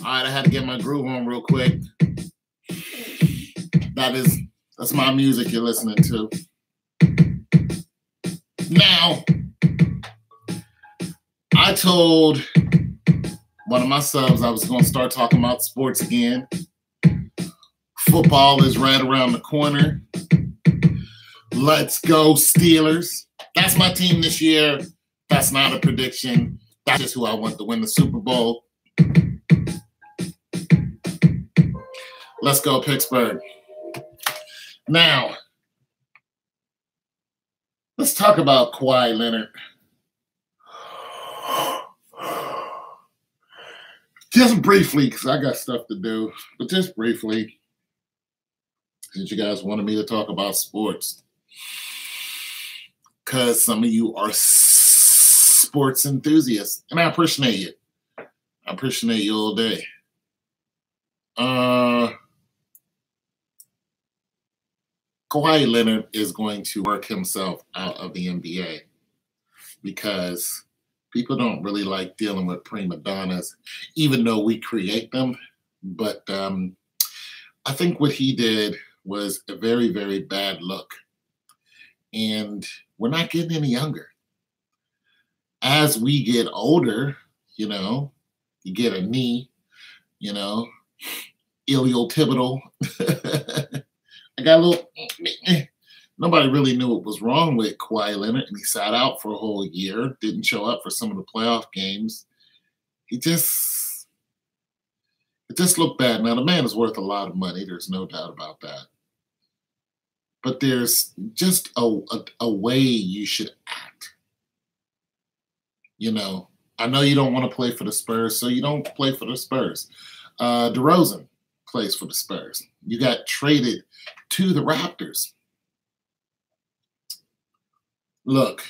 I had to get my groove on real quick. That's my music you're listening to. Now, I told one of my subs I was going to start talking about sports again. Football is right around the corner. Let's go Steelers. That's my team this year. That's not a prediction. That's just who I want to win the Super Bowl. Let's go Pittsburgh. Now, let's talk about Kawhi Leonard. Just briefly, because I got stuff to do, but just briefly, since you guys wanted me to talk about sports, because some of you are sports enthusiasts, and I appreciate you. I appreciate you all day. Kawhi Leonard is going to work himself out of the NBA because people don't really like dealing with prima donnas, even though we create them. But I think what he did was a very, very bad look. And we're not getting any younger. As we get older, you get a knee, ilial tibital. I got a little, nobody really knew what was wrong with Kawhi Leonard, and he sat out for a whole year, didn't show up for some of the playoff games. It just looked bad. Now, the man is worth a lot of money. There's no doubt about that. But there's just a way you should act. I know you don't want to play for the Spurs, so you don't play for the Spurs. DeRozan plays for the Spurs. You got traded to the Raptors. Look,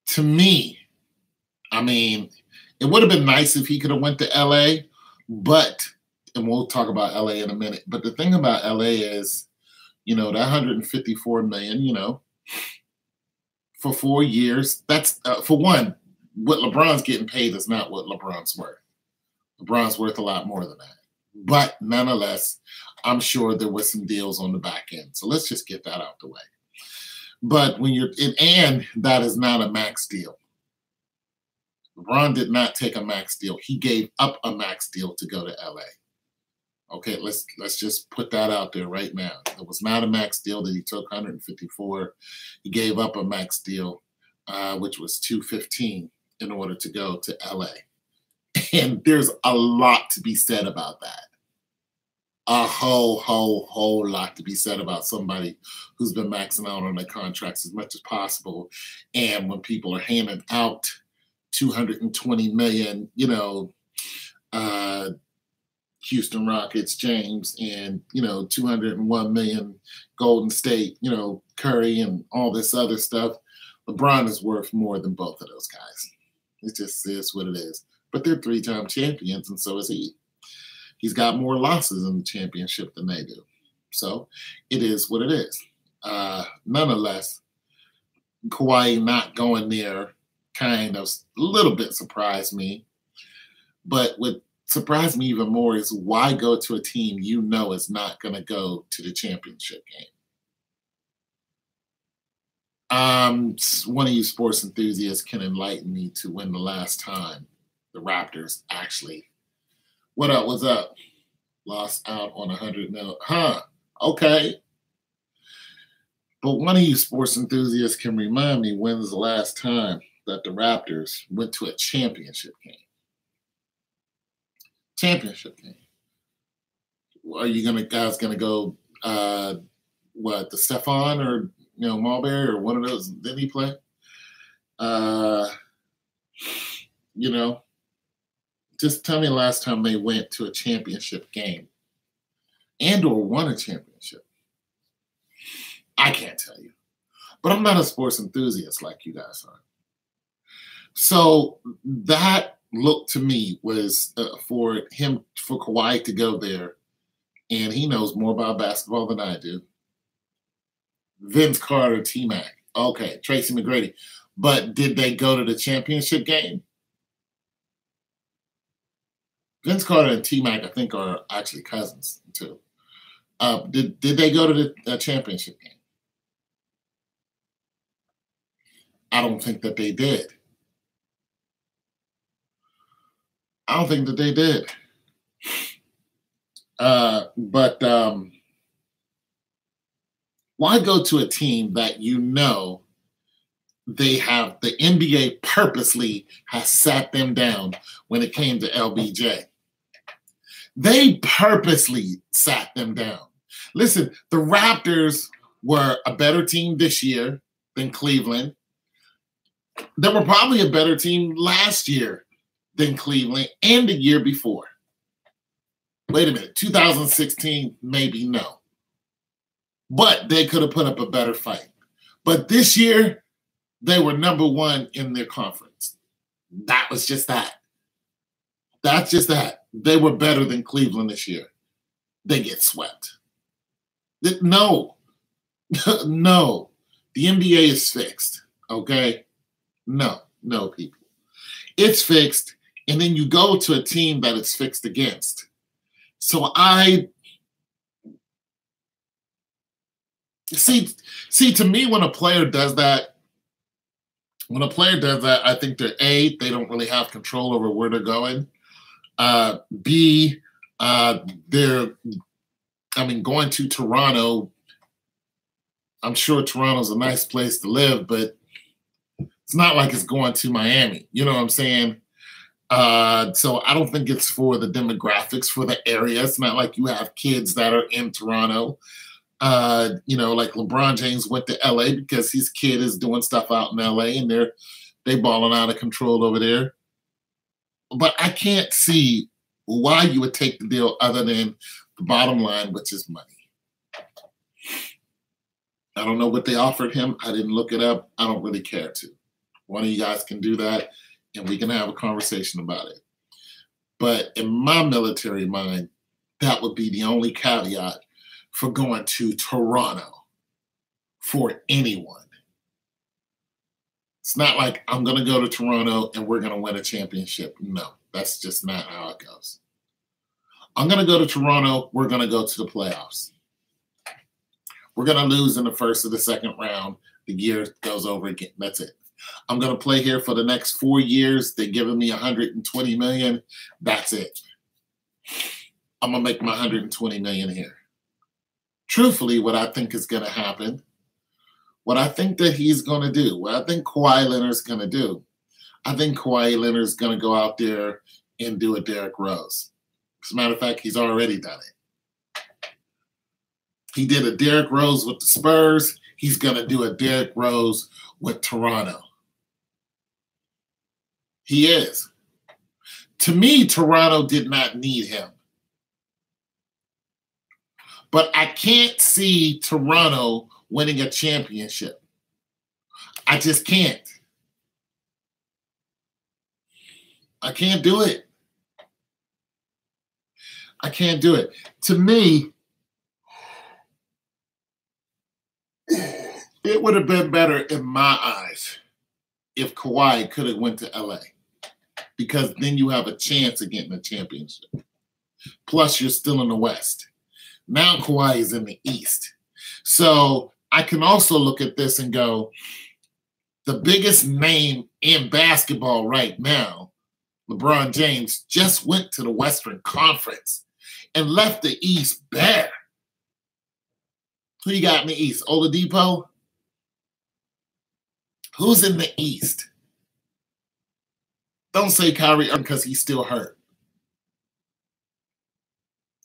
to me, it would have been nice if he could have went to LA, and we'll talk about LA in a minute, but the thing about LA is, that $154 million, for 4 years, that's, for one, what LeBron's getting paid is not what LeBron's worth. LeBron's worth a lot more than that. But nonetheless, I'm sure there was some deals on the back end. So let's just get that out the way. But and that is not a max deal. LeBron did not take a max deal. He gave up a max deal to go to LA. Okay, let's just put that out there right now. It was not a max deal that he took, 154. He gave up a max deal, which was 215, in order to go to LA. And there's a lot to be said about that. A whole lot to be said about somebody who's been maxing out on their contracts as much as possible. And when people are handing out $220 million, Houston Rockets, James, and, 201 million Golden State, Curry and all this other stuff, LeBron is worth more than both of those guys. It just is what it is. But they're 3-time champions, and so is he. He's got more losses in the championship than they do. So it is what it is. Nonetheless, Kawhi not going there kind of a little bit surprised me. But what surprised me even more is why go to a team is not going to go to the championship game? One of you sports enthusiasts can enlighten me to when the last time the Raptors actually. What up? What's up? Lost out on $100 million. Okay. But one of you sports enthusiasts can remind me when's the last time that the Raptors went to a championship game? Championship game. Are you guys gonna go the Stefan or Marbury or one of those? Didn't he play? Just tell me the last time they went to a championship game and or won a championship. I can't tell you. But I'm not a sports enthusiast like you guys are. So that look to me was for Kawhi to go there, and he knows more about basketball than I do. Vince Carter, T-Mac. Okay, Tracy McGrady. But did they go to the championship game? Vince Carter and T-Mac, I think, are actually cousins, too. Did they go to the championship game? I don't think that they did. I don't think that they did. But why go to a team that they have the NBA purposely has sat them down when it came to LBJ? They purposely sat them down. Listen, the Raptors were a better team this year than Cleveland. They were probably a better team last year than Cleveland and the year before. Wait a minute, 2016, maybe no. But they could have put up a better fight. But this year, they were number one in their conference. That was just that. That's just that. They were better than Cleveland this year. They get swept. No. No. The NBA is fixed, okay? No, people. It's fixed, and then you go to a team that it's fixed against. So I see, to me, when a player does that, I think they don't really have control over where they're going. B, going to Toronto, I'm sure Toronto's a nice place to live, but it's not like it's going to Miami. You know what I'm saying? So I don't think it's for the demographics, for the area. It's not like you have kids that are in Toronto. Like LeBron James went to LA because his kid is doing stuff out in LA and they balling out of control over there. But I can't see why you would take the deal other than the bottom line, which is money. I don't know what they offered him. I didn't look it up. I don't really care to. One of you guys can do that, and we can have a conversation about it. But in my military mind, that would be the only caveat for going to Toronto for anyone. It's not like I'm going to go to Toronto and we're going to win a championship. No, that's just not how it goes. I'm going to go to Toronto. We're going to go to the playoffs. We're going to lose in the first or the second round. The year goes over again. That's it. I'm going to play here for the next 4 years. They're giving me $120 million. That's it. I'm going to make my $120 million here. Truthfully, what I think is going to happen, what I think that he's going to do, what I think Kawhi Leonard's going to do, I think Kawhi Leonard's going to go out there and do a Derrick Rose. As a matter of fact, he's already done it. He did a Derrick Rose with the Spurs. He's going to do a Derrick Rose with Toronto. He is. To me, Toronto did not need him. But I can't see Toronto winning a championship. I just can't. I can't do it. I can't do it. To me, it would have been better in my eyes if Kawhi could have went to LA, because then you have a chance of getting a championship. Plus, you're still in the West. Now Kawhi is in the East. So I can also look at this and go, the biggest name in basketball right now, LeBron James, just went to the Western Conference and left the East bare. Who you got in the East? Oladipo? Who's in the East? Don't say Kyrie Irving because he's still hurt.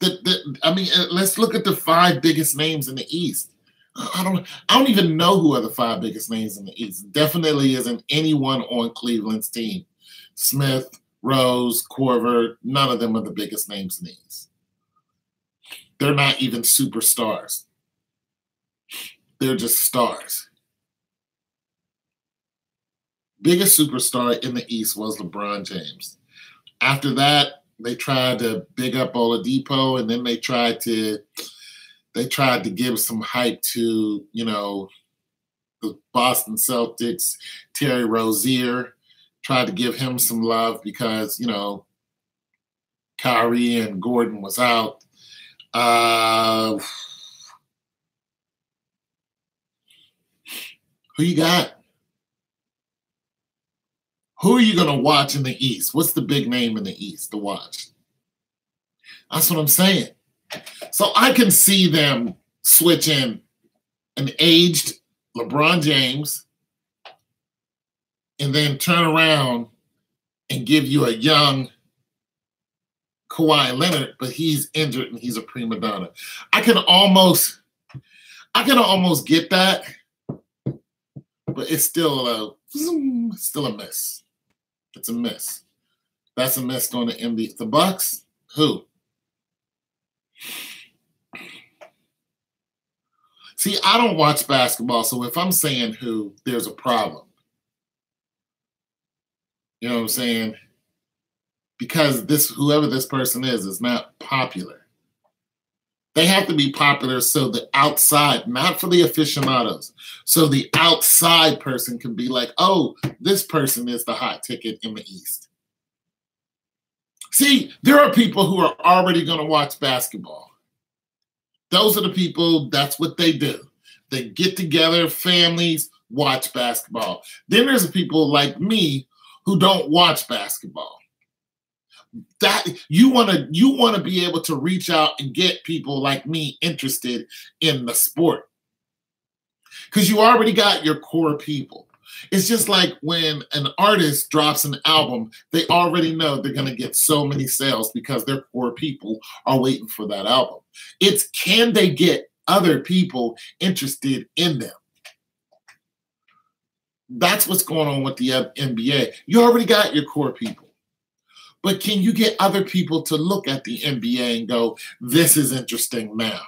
Let's look at the 5 biggest names in the East. I don't even know who are the 5 biggest names in the East. Definitely isn't anyone on Cleveland's team. Smith, Rose, Korver, none of them are the biggest names in the East. They're not even superstars. They're just stars. Biggest superstar in the East was LeBron James. After that, they tried to big up Oladipo, and then they tried to give some hype to, the Boston Celtics. Terry Rozier tried to give him some love because, Kyrie and Gordon was out. Who you got? Who are you going to watch in the East? What's the big name in the East to watch? That's what I'm saying. So I can see them switch in an aged LeBron James and then turn around and give you a young Kawhi Leonard, but he's injured and he's a prima donna. I can almost get that, but it's still a miss. It's a miss. That's a miss on the NBA. The Bucks, who? See, I don't watch basketball, so if I'm saying who, there's a problem. You know what I'm saying? Because whoever this person is not popular. They have to be popular so the outside, not for the aficionados, so the outside person can be like, oh, this person is the hot ticket in the East. See, there are people who are already going to watch basketball. Those are the people, that's what they do. They get together, families, watch basketball. Then there's people like me who don't watch basketball. That you want to be able to reach out and get people like me interested in the sport, because you already got your core people. It's just like when an artist drops an album, they already know they're going to get so many sales because their core people are waiting for that album. It's, can they get other people interested in them? That's what's going on with the NBA. You already got your core people. But can you get other people to look at the NBA and go, this is interesting now?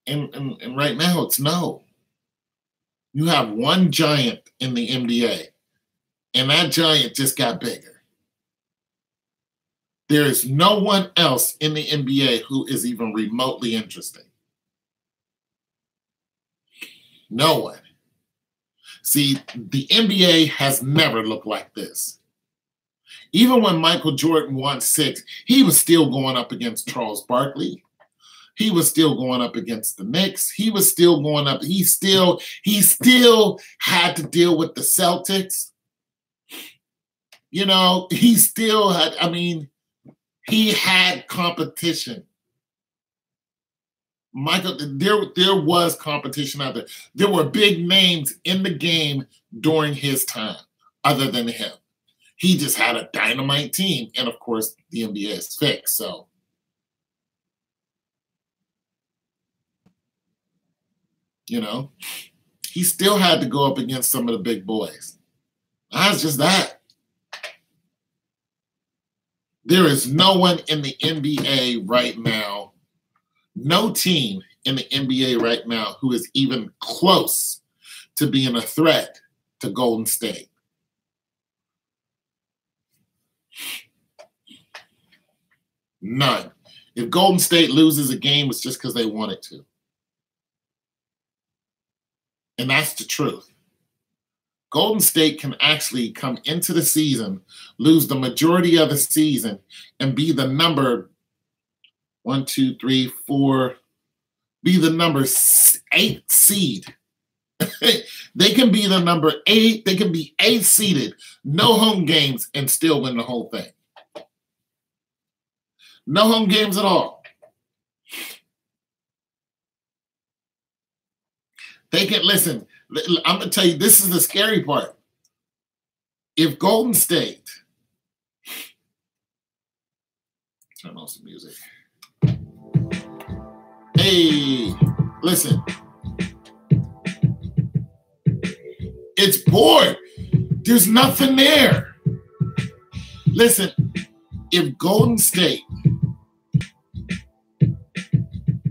And right now, it's no. You have one giant in the NBA, and that giant just got bigger. There is no one else in the NBA who is even remotely interesting. No one. See, the NBA has never looked like this. Even when Michael Jordan won 6, he was still going up against Charles Barkley. He was still going up against the Knicks. He was still going up. He still had to deal with the Celtics. He still had, he had competition. Michael, there was competition out there. There were big names in the game during his time, other than him. He just had a dynamite team. And of course, the NBA is fixed. So, he still had to go up against some of the big boys. That's just that. There is no one in the NBA right now, no team in the NBA right now who is even close to being a threat to Golden State. None. If Golden State loses a game, it's just because they want it to. And that's the truth. Golden State can actually come into the season, lose the majority of the season, and be the number 1, 2, 3, 4, be the number 8 seed. They can be the number 8. They can be 8 seeded, no home games, and still win the whole thing. No home games at all. They can, listen, I'm going to tell you, this is the scary part. If Golden State, turn on some music. Hey, listen. It's bored. There's nothing there. Listen, if Golden State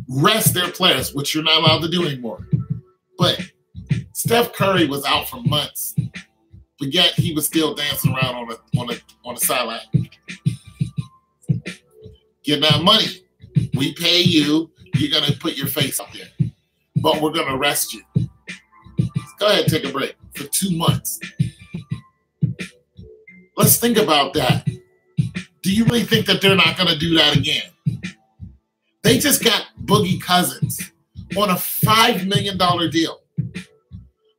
rest their players, which you're not allowed to do anymore, but Steph Curry was out for months, but yet he was still dancing around on the sideline. Get that money. We pay you. You're going to put your face up there. But we're going to arrest you. Go ahead, take a break for 2 months. Let's think about that. Do you really think that they're not going to do that again? They just got Boogie Cousins on a $5 million deal.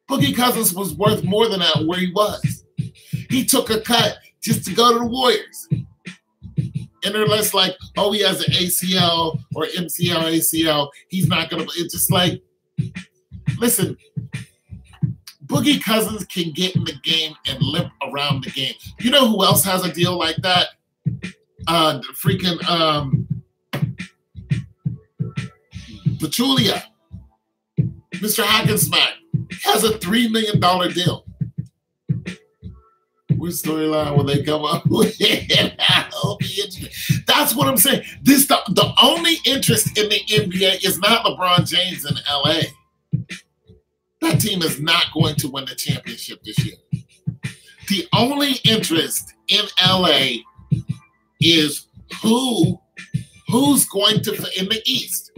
Boogie Cousins was worth more than that where he was. He took a cut just to go to the Warriors. And they're less like, oh, he has an ACL or MCL, ACL. He's not going to. It's just like, listen, Boogie Cousins can get in the game and limp around the game. You know who else has a deal like that? Pachulia. Mr. Hackensmack has a $3 million deal. Which storyline will they come up with? That's what I'm saying. The only interest in the NBA is not LeBron James in LA. That team is not going to win the championship this year. The only interest in LA is who's going to in the East.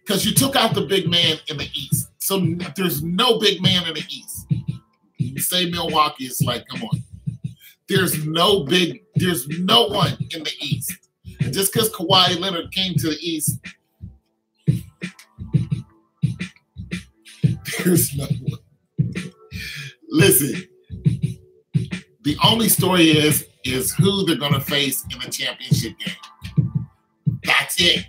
Because you took out the big man in the East. So there's no big man in the East. You say Milwaukee, it's like, come on. There's no one in the East. And just because Kawhi Leonard came to the East, there's no one. Listen, the only story is who they're going to face in the championship game. That's it.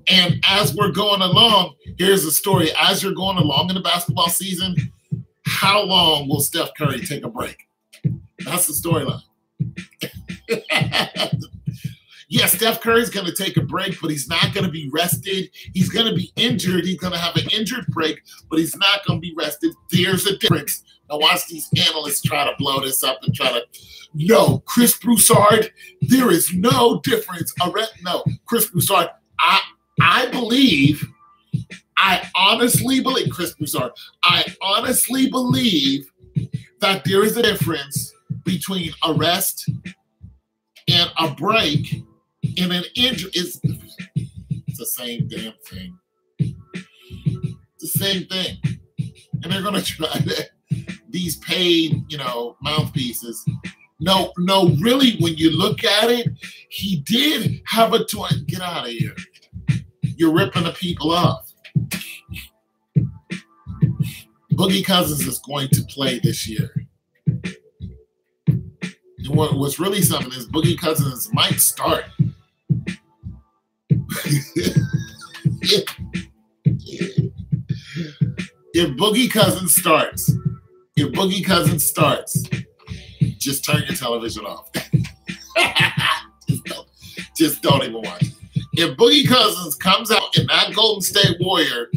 And as we're going along, here's the story. As you're going along in the basketball season, how long will Steph Curry take a break? That's the storyline. Yeah, Steph Curry's going to take a break, but he's not going to be rested. He's going to be injured. He's going to have an injured break, but he's not going to be rested. There's a difference. Now watch these analysts try to blow this up and try to, no, Chris Broussard, there is no difference. No, Chris Broussard, I honestly believe, Chris Broussard, I honestly believe that there is a difference between a rest and a break and an injury. It's the same damn thing. It's the same thing. And they're going to try to, these paid, mouthpieces. No, really, when you look at it, he did have a twin. Get out of here. You're ripping the people off. Boogie Cousins is going to play this year. And what's really something is Boogie Cousins might start. If Boogie Cousins starts, just turn your television off. just don't even watch it. If Boogie Cousins comes out in that Golden State Warrior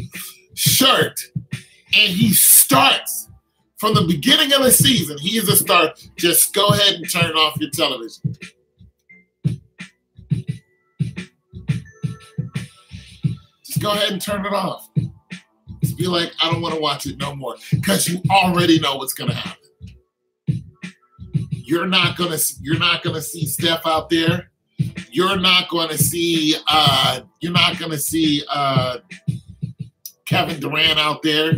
shirt and he starts from the beginning of the season, he is a star, just go ahead and turn off your television. Just go ahead and turn it off. Just be like, I don't want to watch it no more, because you already know what's going to happen. You're not gonna see Steph out there. You're not gonna see Kevin Durant out there.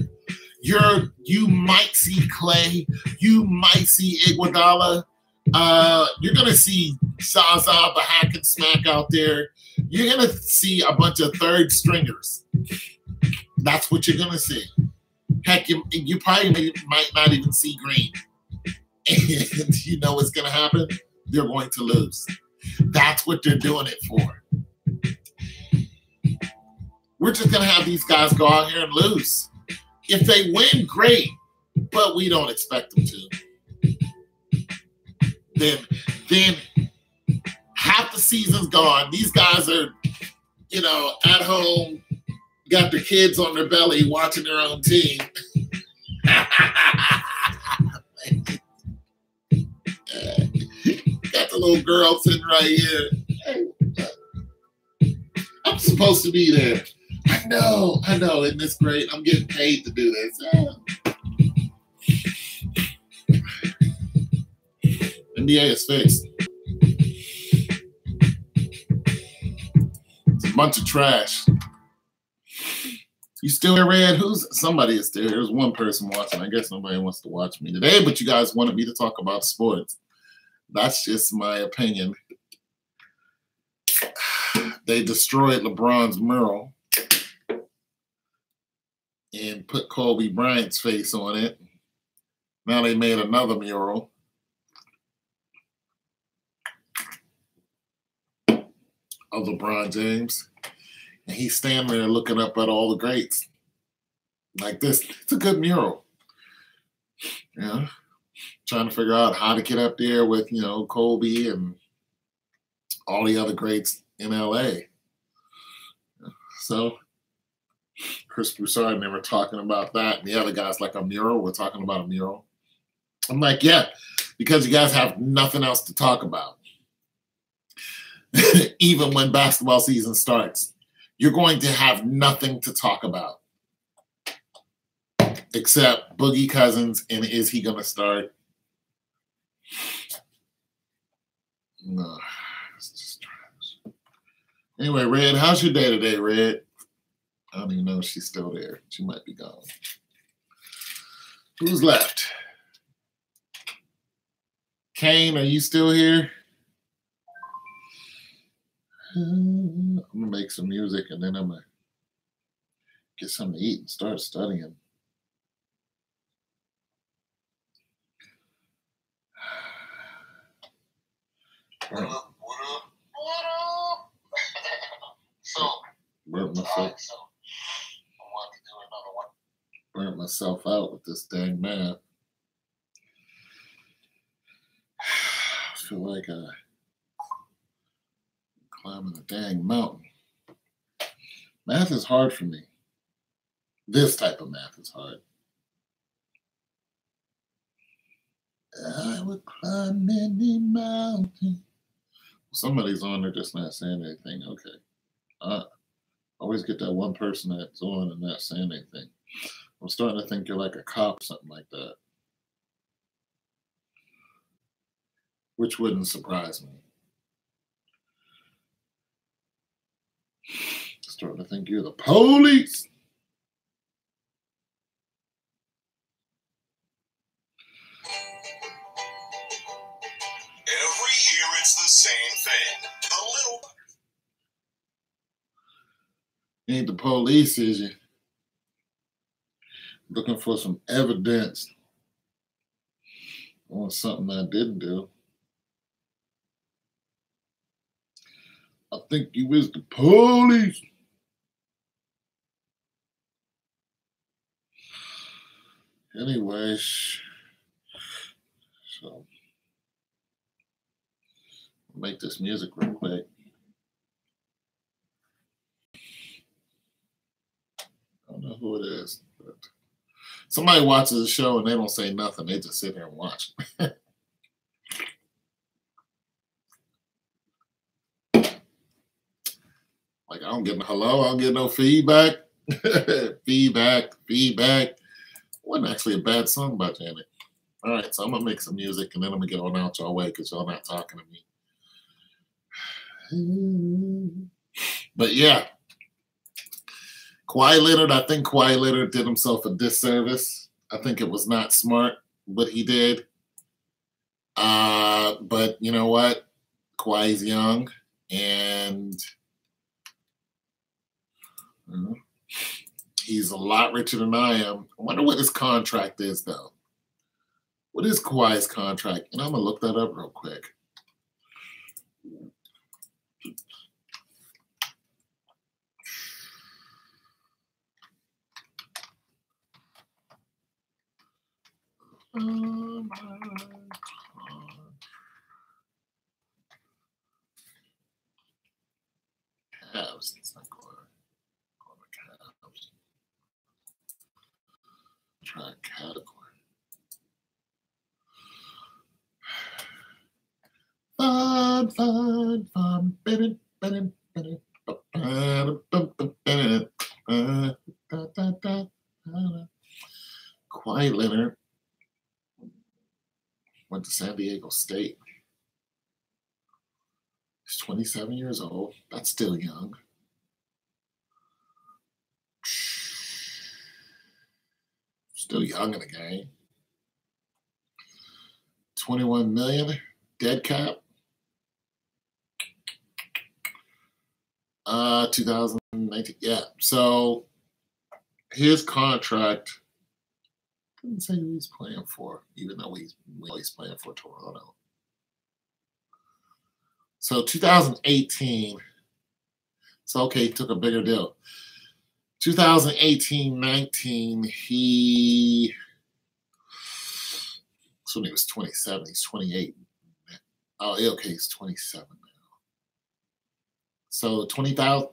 You might see Clay. You might see Iguodala. You're gonna see Zaza, the Hackensmack out there. You're gonna see a bunch of third stringers. That's what you're gonna see. Heck, you probably might not even see Green. And you know what's going to happen? They're going to lose. That's what they're doing it for. We're just going to have these guys go out here and lose. If they win, great, but we don't expect them to. Then half the season's gone. These guys are, at home, got their kids on their belly watching their own team. Got the little girl sitting right here. I'm supposed to be there. I know. Isn't this great? I'm getting paid to do this. NBA is fixed. It's a bunch of trash. You still here, Red? Somebody is still here. There's one person watching. I guess nobody wants to watch me today, but you guys wanted me to talk about sports. That's just my opinion. They destroyed LeBron's mural and put Kobe Bryant's face on it. Now they made another mural of LeBron James. And he's standing there looking up at all the greats like this. It's a good mural. Yeah. Trying to figure out how to get up there with, Kobe and all the other greats in LA. So Chris Broussard and they were talking about that. And the other guys like a mural. We're talking about a mural. I'm like, yeah, because you guys have nothing else to talk about. Even when basketball season starts, you're going to have nothing to talk about except Boogie Cousins and is he going to start? No, it's just trash. Anyway, Red, how's your day today, Red? I don't even know if she's still there. She might be gone. Who's left? Kane, are you still here? I'm going to make some music and then I'm going to get something to eat and start studying. What up? So, Burnt myself. I want to do another one. Burnt myself out with this dang math. I feel like I'm climbing a dang mountain. Math is hard for me. This type of math is hard. I would climb any mountain. Somebody's on there just not saying anything. Okay. I always get that one person that's on and not saying anything. I'm starting to think you're like a cop, something like that. Which wouldn't surprise me. Starting to think you're the police. Every year it's the same thing. A little. Ain't the police, is you? Looking for some evidence on something I didn't do. I think you is the police. Anyways, so I'll make this music real quick. I don't know who it is, but somebody watches the show and they don't say nothing. They just sit there and watch. Like, I don't get no hello. I don't get no feedback. feedback. Wasn't actually a bad song by Janet. All right, so I'm going to make some music and then I'm going to get on out y'all way because y'all not talking to me. But yeah, Kawhi Leonard, I think Kawhi Leonard did himself a disservice. I think it was not smart what he did. But you know what? Kawhi's young and he's a lot richer than I am. I wonder what his contract is, though. What is Kawhi's contract? And I'm going to look that up real quick. Oh my God. Cavs. It's not going to Cavs. Try category. Fun. Kawhi Leonard went to San Diego State. He's 27 years old. That's still young. Still young in the game. 21 million dead cap. 2019. Yeah. So his contract didn't say who he's playing for, even though he's playing for Toronto. So 2018. So okay, he took a bigger deal. 2018-19, so when he was 27, he's 28. Oh, okay, he's 27 now. So 20 million.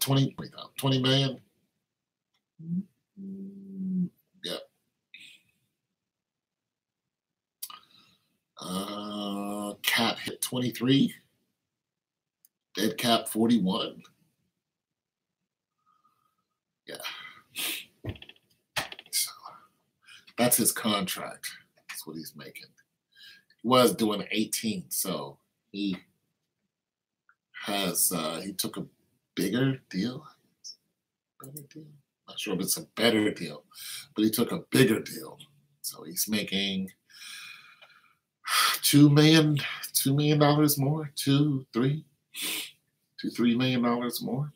Yep. Cap hit 23. Dead cap 41. Yeah. So that's his contract. That's what he's making. He was doing 18, so he has he took a bigger deal. Not sure if it's a better deal, but he took a bigger deal. So he's making $2 million more, $3 million more.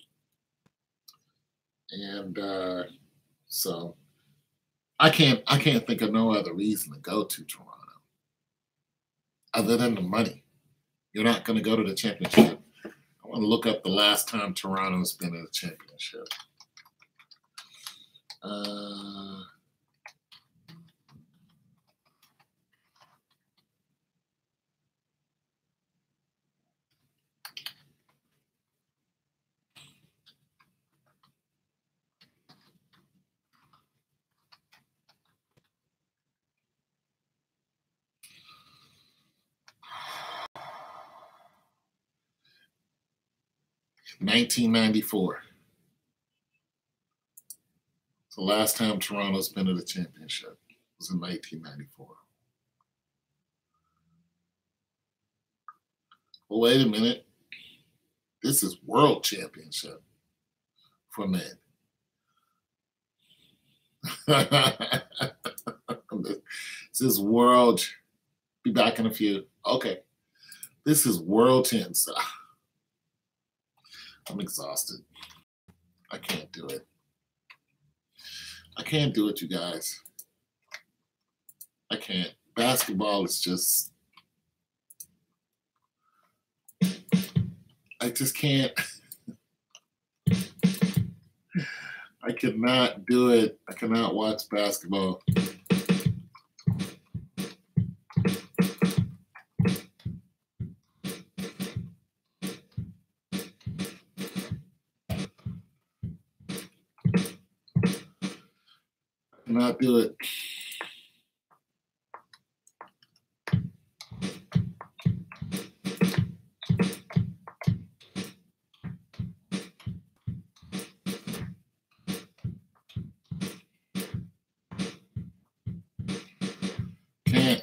And so I can't think of no other reason to go to Toronto other than the money. You're not going to go to the championship. I want to look up the last time Toronto's been in a championship. 1994. It's the last time Toronto's been at a championship. It was in 1994. Well, wait a minute. This is World Championship for men. This is World. Be back in a few. Okay. This is World Championship. I'm exhausted. I can't do it. I can't do it, you guys. I can't. Basketball is just, I just can't. I cannot do it. I cannot watch basketball. Cannot do it. Can't.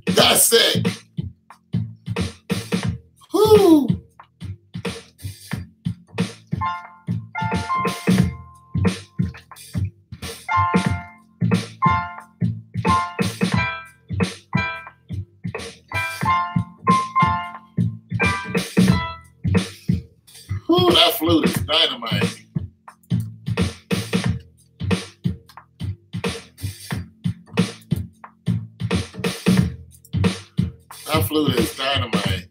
That's it. Whoo. Whoo, that flute is dynamite. That flute is dynamite.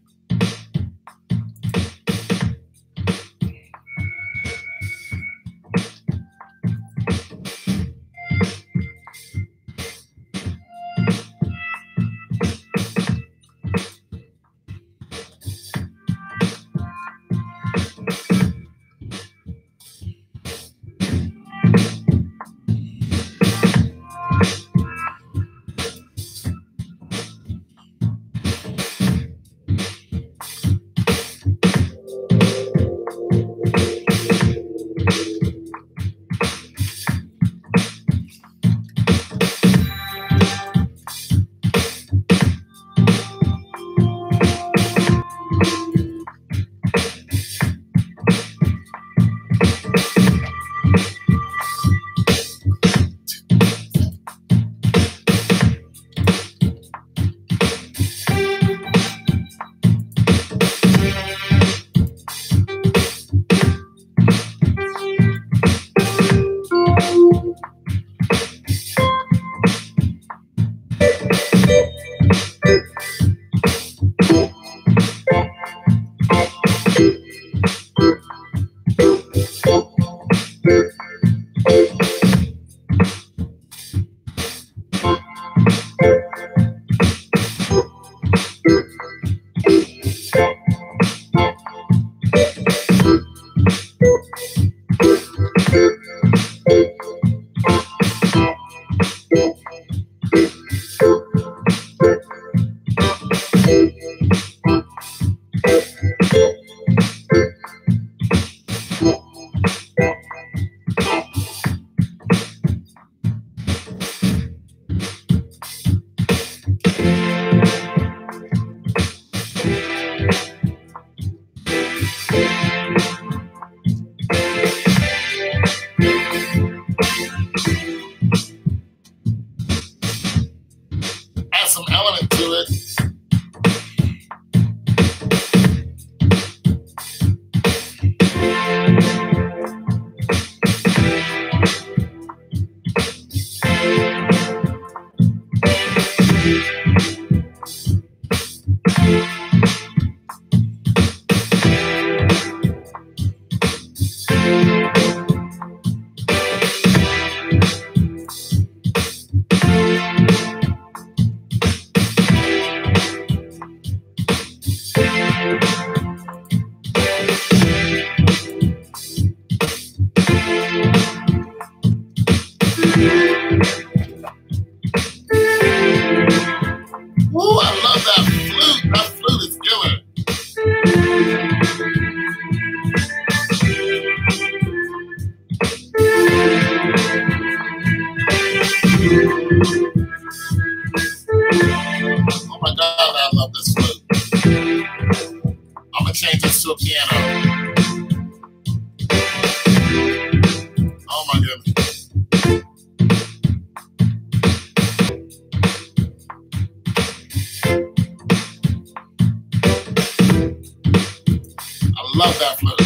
Add some element to it. Ooh, I love that flute. That flute is killer. Oh my God, I love this flute. I'm gonna change this to a piano. Oh my goodness. I love that flute.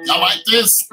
Y'all like this?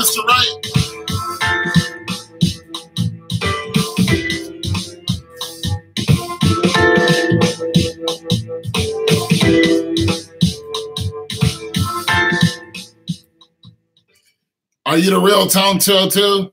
Mr. Wright. Are you the real Tone 202?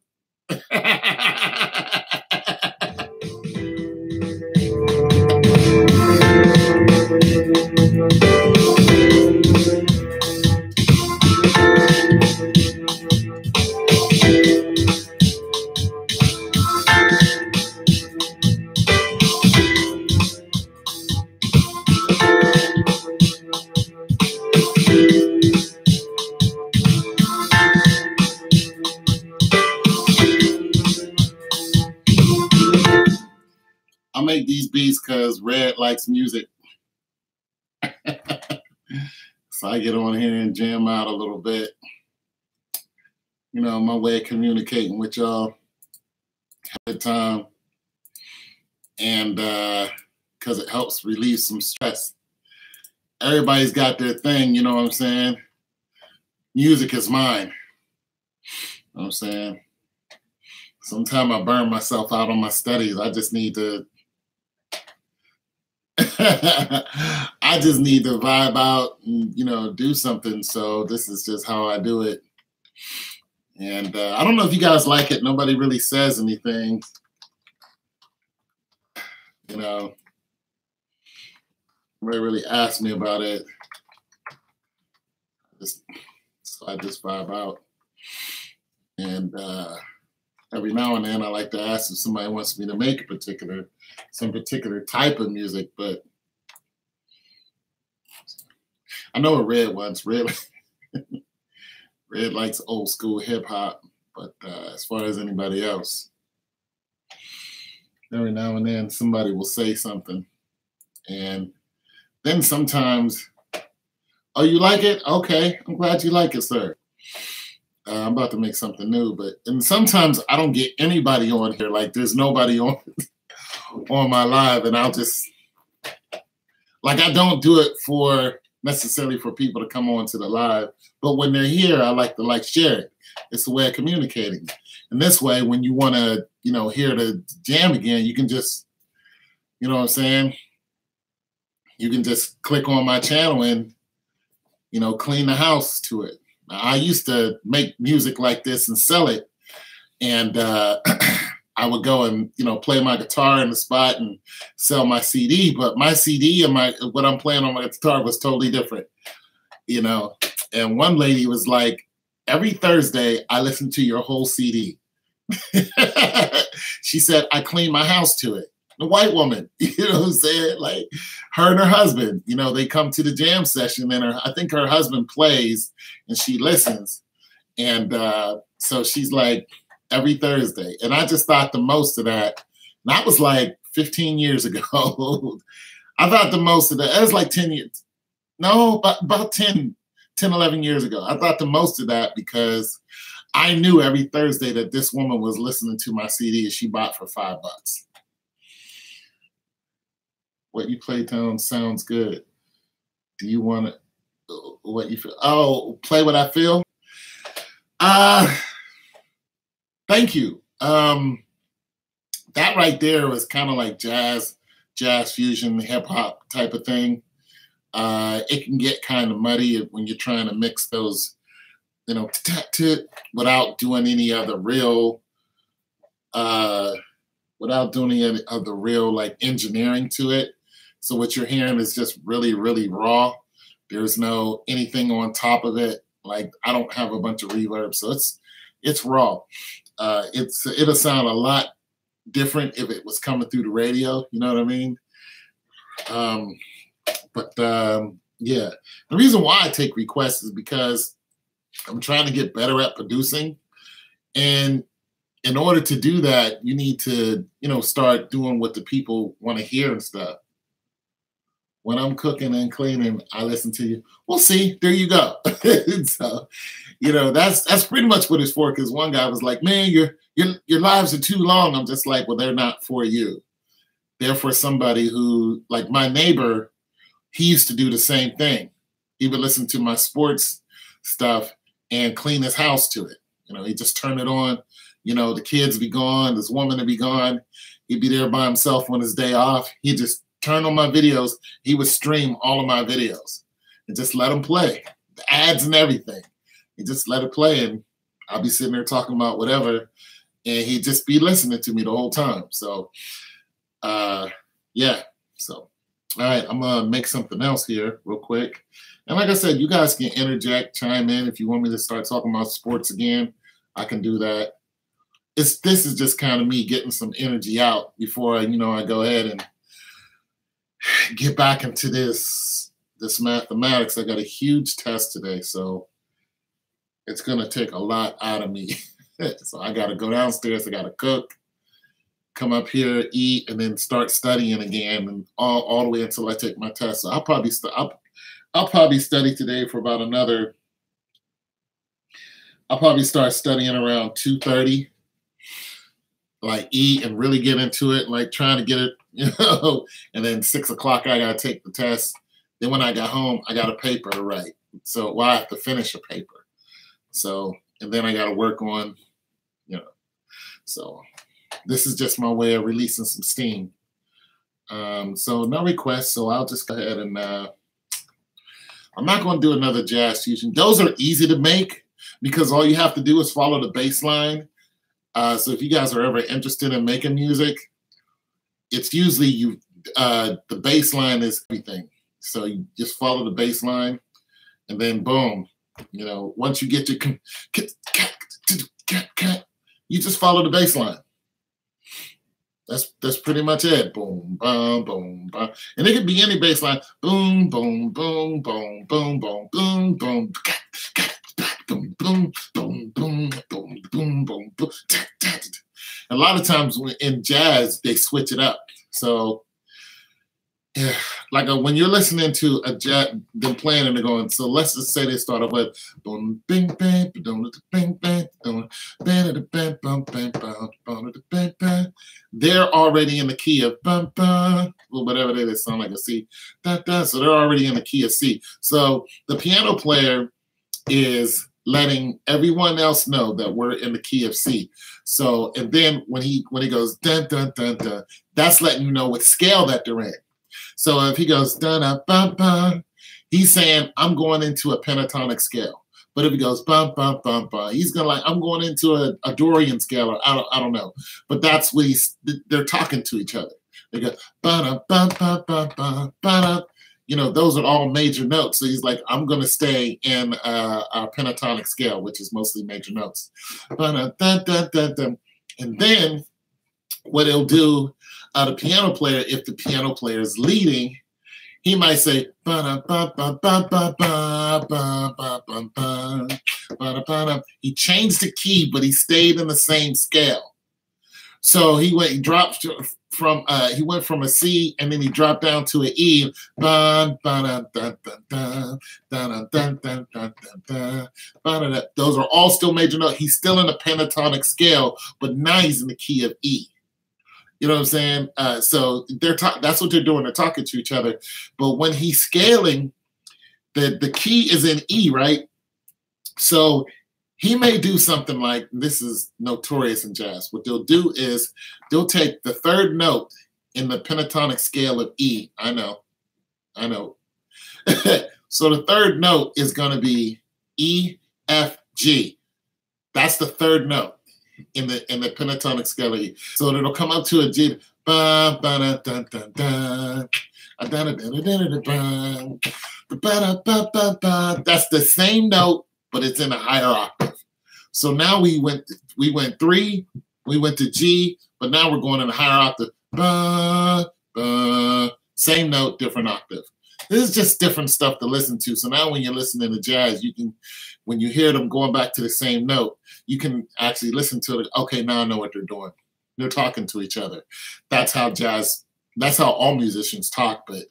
I make these beats because Red likes music. So I get on here and jam out a little bit. You know, my way of communicating with y'all at the time. And because it helps relieve some stress. Everybody's got their thing, you know what I'm saying? Music is mine. You know what I'm saying? Sometimes I burn myself out on my studies. I just need to I just need to vibe out and, you know, do something. So this is just how I do it. And I don't know if you guys like it. Nobody really says anything. You know, nobody really asked me about it. So I just vibe out. And every now and then I like to ask if somebody wants me to make some particular type of music, but I know what Red wants. Red likes old school hip hop, but as far as anybody else, every now and then somebody will say something, and then sometimes, oh, you like it? Okay, I'm glad you like it, sir. I'm about to make something new, and sometimes I don't get anybody on here. Like there's nobody on my live, and I'll just, like, I don't do it necessarily for people to come on to the live, but when they're here, I like to share it. It's a way of communicating. And this way, when you want to, you know, hear the jam again, you can just, you know what I'm saying? You can just click on my channel and, you know, clean the house to it. I used to make music like this and sell it, and I would go and, you know, play my guitar in the spot and sell my CD, but my CD and what I'm playing on my guitar was totally different, you know. And one lady was like, every Thursday I listen to your whole CD. She said, I clean my house to it. The white woman, you know what I'm saying? Like her and her husband, you know, they come to the jam session, and I think her husband plays and she listens. And so she's like, every Thursday. And I just thought the most of that, and that was like 15 years ago. I thought the most of that, it was like 10 years. No, about 10, 11 years ago. I thought the most of that because I knew every Thursday that this woman was listening to my CD and she bought for $5. What you play, Tone, sounds good. Do you want to, what you feel? Oh, play what I feel? Thank you. That right there was kind of like jazz fusion, hip hop type of thing. It can get kind of muddy when you're trying to mix those, you know, without doing any other real, like engineering to it. So what you're hearing is just really, really raw. There's no anything on top of it. Like I don't have a bunch of reverb, so it's raw. It'll sound a lot different if it was coming through the radio. You know what I mean? Yeah, the reason why I take requests is because I'm trying to get better at producing, and in order to do that, you need to, start doing what the people want to hear and stuff. When I'm cooking and cleaning, I listen to you. Well, see, there you go. So, that's pretty much what it's for. Because one guy was like, "Man, your lives are too long." I'm just like, "Well, they're not for you. They're for somebody who, like my neighbor, he used to do the same thing. He would listen to my sports stuff and clean his house to it. He just turn it on. The kids be gone, this woman would be gone. He'd be there by himself on his day off. He'd just turn on my videos. He would stream all of my videos and just let them play, the ads and everything. He just let it play, and I'll be sitting there talking about whatever, and he'd just be listening to me the whole time. So, yeah. So, all right, I'm going to make something else here real quick. And like I said, you guys can interject, chime in. If you want me to start talking about sports again, I can do that. This is just kind of me getting some energy out before I go ahead and get back into this mathematics. I got a huge test today, so it's going to take a lot out of me. So I got to go downstairs. I got to cook, come up here, eat, and then start studying again, and all the way until I take my test. So I'll probably study today for about another. I'll probably start studying around 2:30. Like eat and really get into it, like trying to get it, and then 6 o'clock I gotta take the test. Then when I got home, I got a paper to write. So I have to finish a paper. So, and then I gotta work on, so this is just my way of releasing some steam. So no requests, so I'll just go ahead and I'm not gonna do another jazz fusion. Those are easy to make because all you have to do is follow the bass line. So if you guys are ever interested in making music, it's usually the bass line is everything. So you just follow the bass line, and then boom, once you get your you just follow the bass line. That's pretty much it. Boom, boom, boom, boom. And it could be any bass line. Boom, boom, boom, boom, boom, boom, boom, boom. Boom, boom, boom, boom, boom, boom, boom, boom. A lot of times in jazz, they switch it up. So, yeah, like when you're listening to a jazz, them playing and they're going, so let's just say they start off with boom, bing, bang, boom, bing, bang, boom, bang, bang, bum, bang, bum, bang, bang. They're already in the key of bum, bum, or whatever they sound like a C. So they're already in the key of C. So the piano player is letting everyone else know that we're in the key of C. So, and then when he goes dun dun dun dun, that's letting you know what scale that they're in. So if he goes dun dun bum bum, he's saying I'm going into a pentatonic scale. But if he goes bum bum bum bum, he's gonna like I'm going into a Dorian scale, or I don't know. But that's what they're talking to each other. They go ba bum bum bum bum ba. Those are all major notes. So he's like, I'm going to stay in a pentatonic scale, which is mostly major notes. And then what he'll do, the piano player, if the piano player is leading, he might say, he changed the key, but he stayed in the same scale. So he went from a C, and then he dropped down to an E. Those are all still major notes. He's still in a pentatonic scale, but now he's in the key of E. You know what I'm saying? So that's what they're doing. They're talking to each other. But when he's scaling, the key is in E, right? So he may do something like, this is notorious in jazz. What they'll do is they'll take the third note in the pentatonic scale of E. I know. So the third note is going to be E, F, G. That's the third note in the pentatonic scale of E. So it'll come up to a G. That's the same note, but it's in a higher octave. So now we went 3, we went to G, but now we're going in a higher octave. Same note, different octave. This is just different stuff to listen to. So now when you're listening to jazz, you can, when you hear them going back to the same note, you can actually listen to it. Okay, now I know what they're doing. They're talking to each other. That's how jazz, that's how all musicians talk, but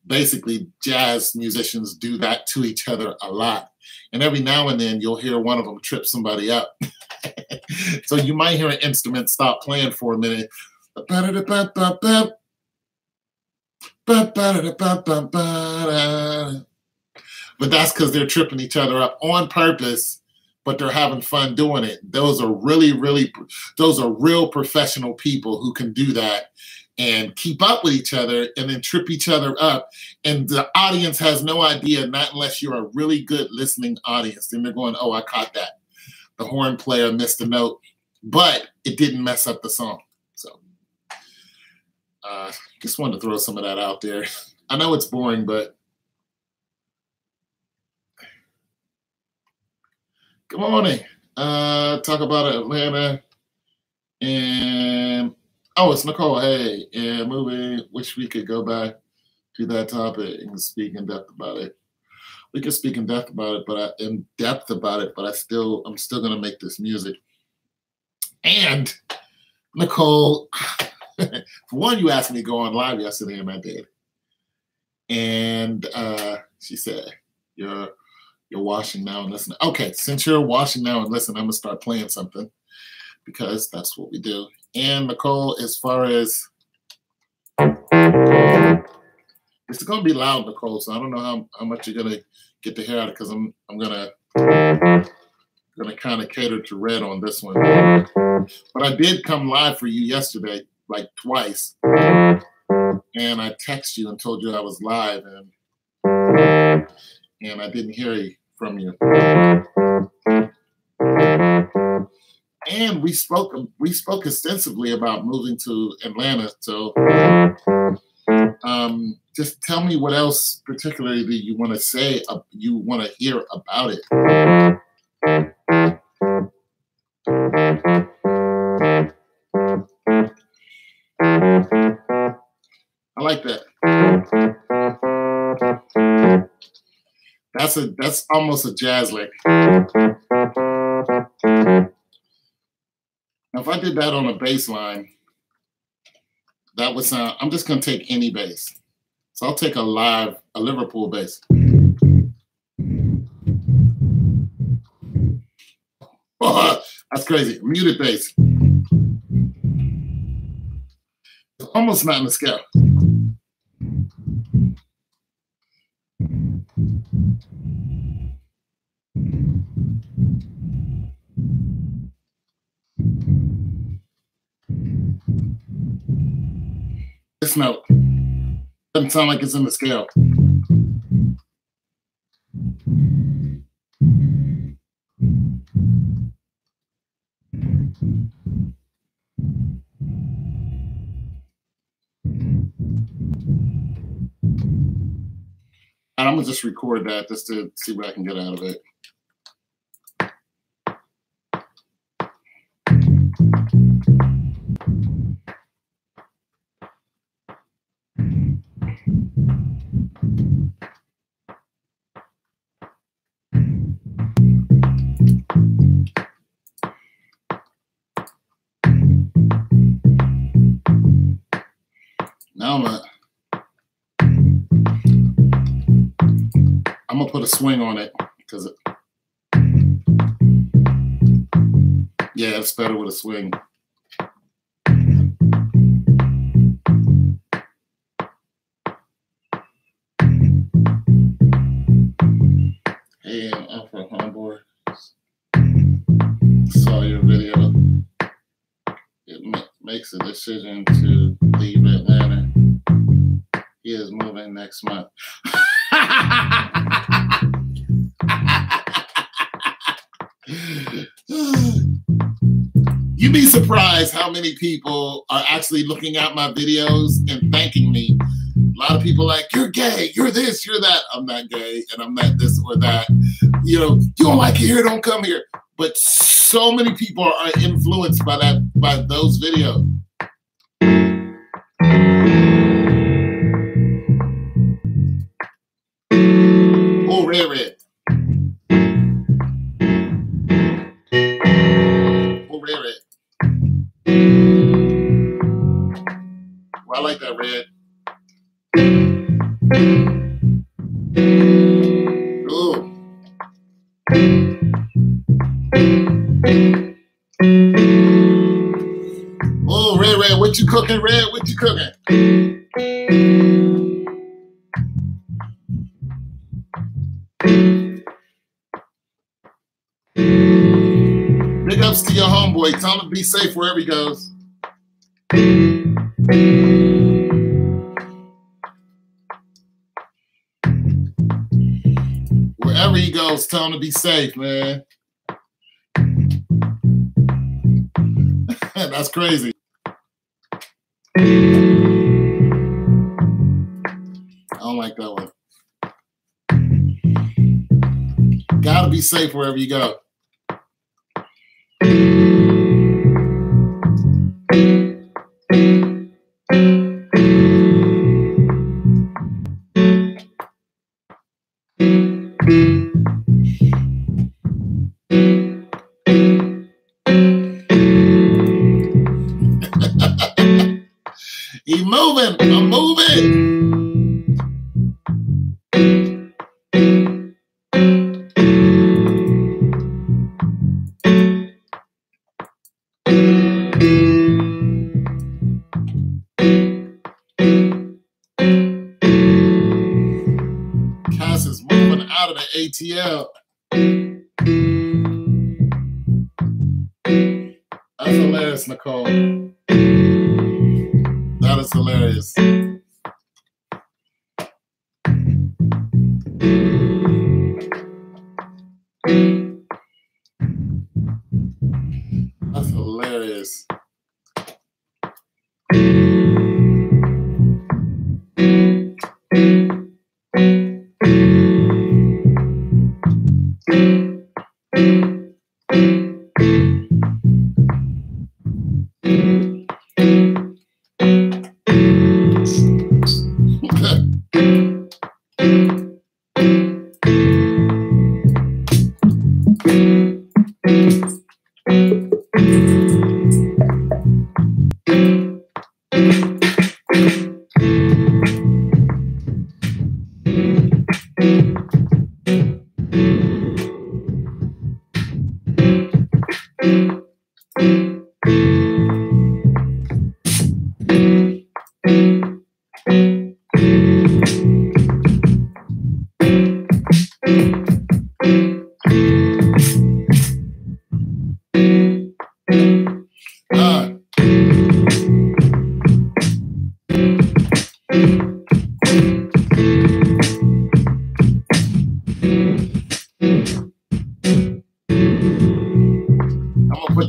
basically jazz musicians do that to each other a lot. And every now and then you'll hear one of them trip somebody up. So you might hear an instrument stop playing for a minute. But that's because they're tripping each other up on purpose, but they're having fun doing it. Those are those are real professional people who can do that and keep up with each other and then trip each other up. And the audience has no idea, not unless you're a really good listening audience. Then they're going, oh, I caught that. The horn player missed a note, but it didn't mess up the song. So just wanted to throw some of that out there. I know it's boring, but good morning. Talk about Atlanta and oh, it's Nicole. Hey, and moving. Wish we could go back to that topic and speak in depth about it. We could speak in depth about it, but I'm still gonna make this music. And Nicole, for one, you asked me to go on live yesterday, and I did. And she said, "You're washing now and listening." Okay, since you're washing now and listening, I'm gonna start playing something because that's what we do. And Nicole, as far as it's gonna be loud, Nicole, so I don't know how much you're gonna get to hear out of it because I'm gonna kind of cater to Red on this one. But I did come live for you yesterday, like twice, and I texted you and told you I was live, and I didn't hear from you. And we spoke extensively about moving to Atlanta. So just tell me what else particularly you want to say, you want to hear about it. I like that. That's almost a jazz lick. Now, if I did that on a bass line, that would sound, I'm just going to take any bass. So I'll take a Liverpool bass. Oh, that's crazy. Muted bass. It's almost not in the scale. This note doesn't sound like it's in the scale. And I'm gonna just record that just to see what I can get out of it. Now I'm gonna put a swing on it because yeah, it's better with a swing. Hey, I'm Alpha Homeboy. Saw your video. It makes a decision to leave Atlanta. He is moving next month. You'd be surprised how many people are actually looking at my videos and thanking me. A lot of people are like, you're gay, you're this, you're that. I'm not gay, and I'm not this or that. You know, you don't like it here, don't come here. but so many people are influenced by those videos. Oh, red. Oh, red. Well, I like that red. Ooh. Oh, red. What you cooking, red? What you cooking? Big ups to your homeboy. Tell him to be safe wherever he goes. Wherever he goes, tell him to be safe, man. That's crazy. I don't like that one. Gotta be safe wherever you go. He's moving. I'm moving. Cass is moving out of the ATL. That's hilarious, Nicole. That is hilarious. That's hilarious.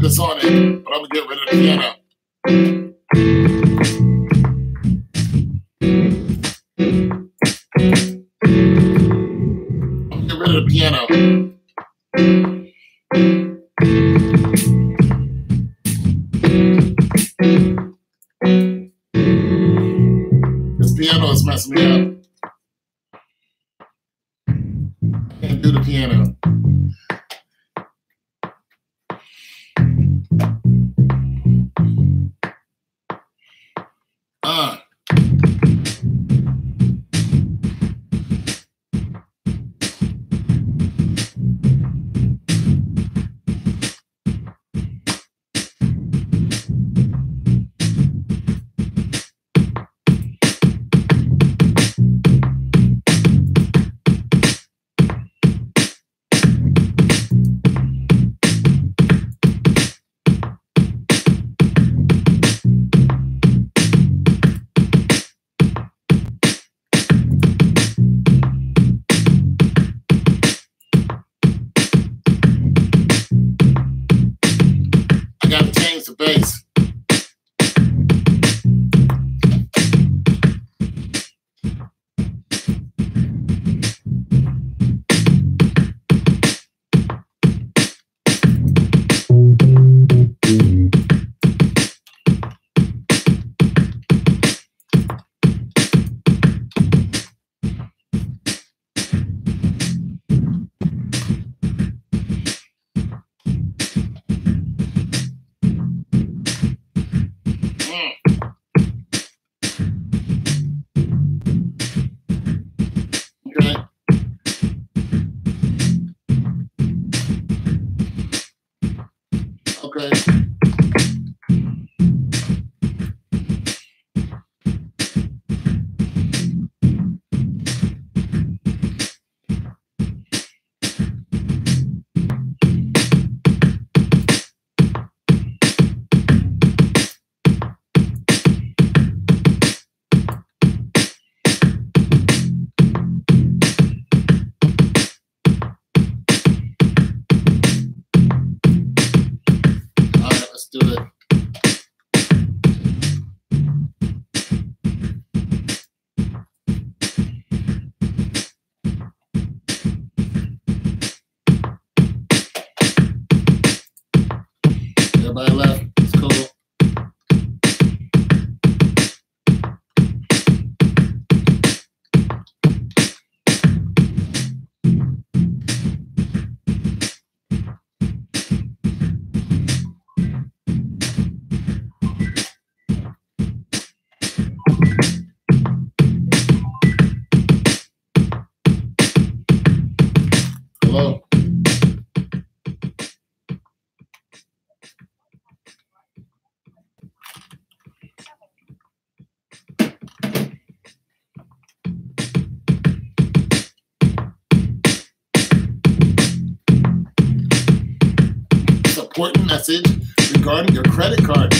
This on it, but I'm gonna get rid of the piano. I'm gonna get rid of the piano. This piano is messing me up. I can't do the piano. Bass. do it. Everybody left. It's cool. Hello. Important message regarding your credit card.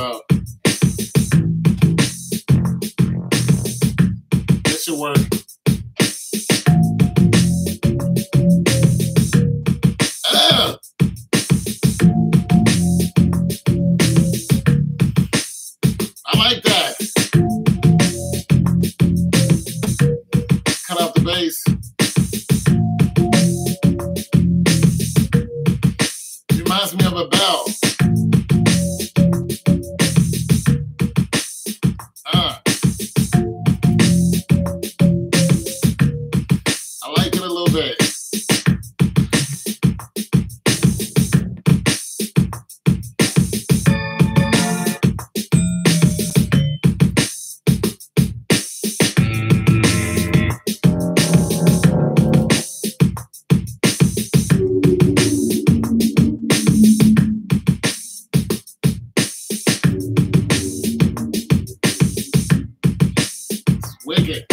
though. This should work. Ah! I like that. Cut out the bass. Reminds me of a bell. I like it a little bit. Wicked.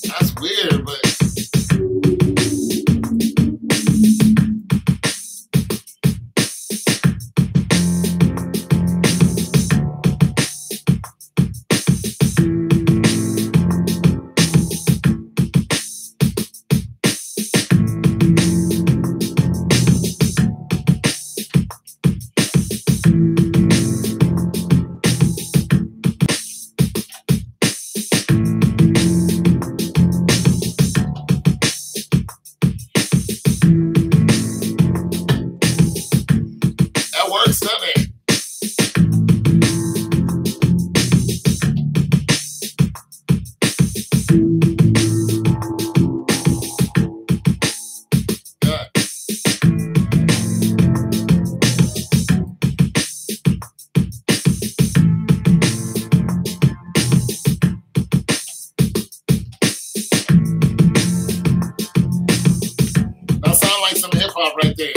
That's weird, but that works, doesn't it? Good. That sounds like some hip hop right there.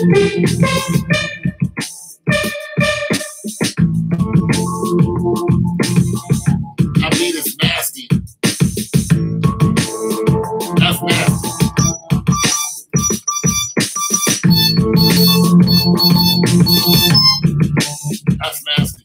I beat is nasty. That's nasty. That's nasty.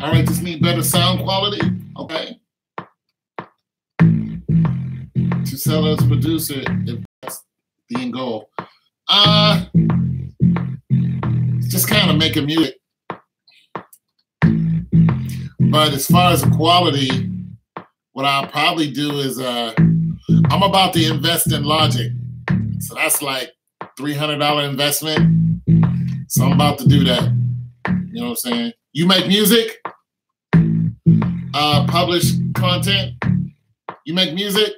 All right, just need better sound quality. Okay. To sell as producer, if that's the end goal. Just kind of making music. But as far as the quality, what I'll probably do is I'm about to invest in Logic. So that's like $300 investment. So I'm about to do that. You know what I'm saying? You make music, publish content. You make music.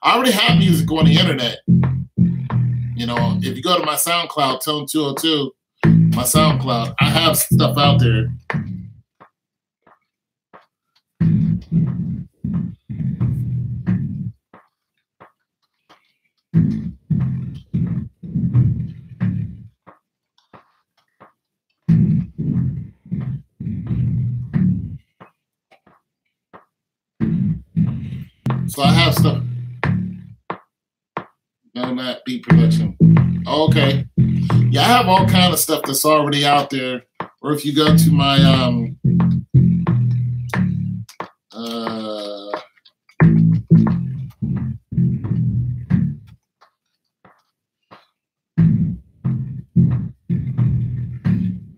I already have music on the internet. You know, if you go to my SoundCloud, Tone 202, my SoundCloud, I have stuff out there. So I have stuff. No, not beat production. Okay. Yeah, I have all kind of stuff that's already out there. Or if you go to my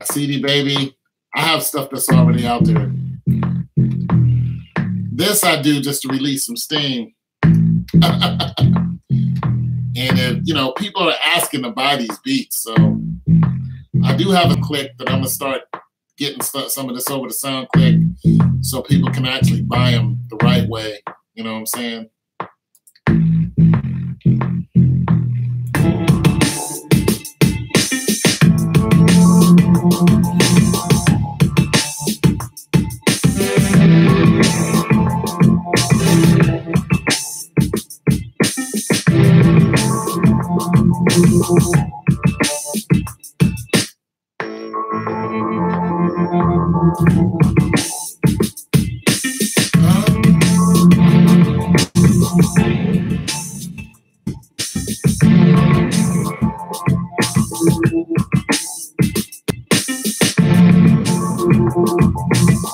CD Baby, I have stuff that's already out there. This I do just to release some steam. And if, you know, people are asking to buy these beats, so I do have a click that I'm gonna start getting some of this over to SoundClick so people can actually buy them the right way. You know what I'm saying?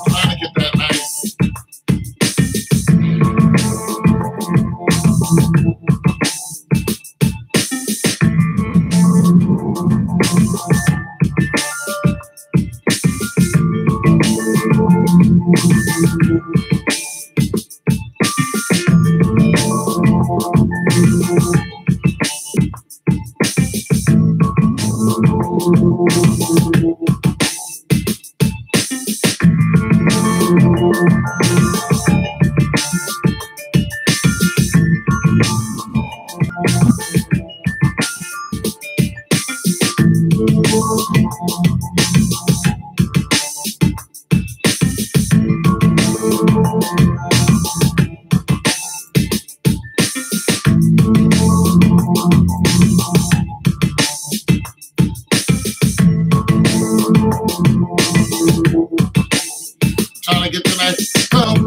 Trying to get that nice. Trying to get the nice pump.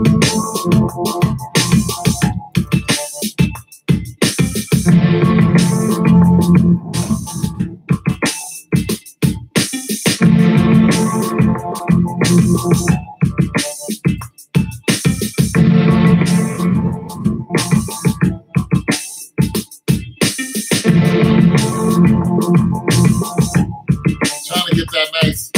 Trying to get that nice.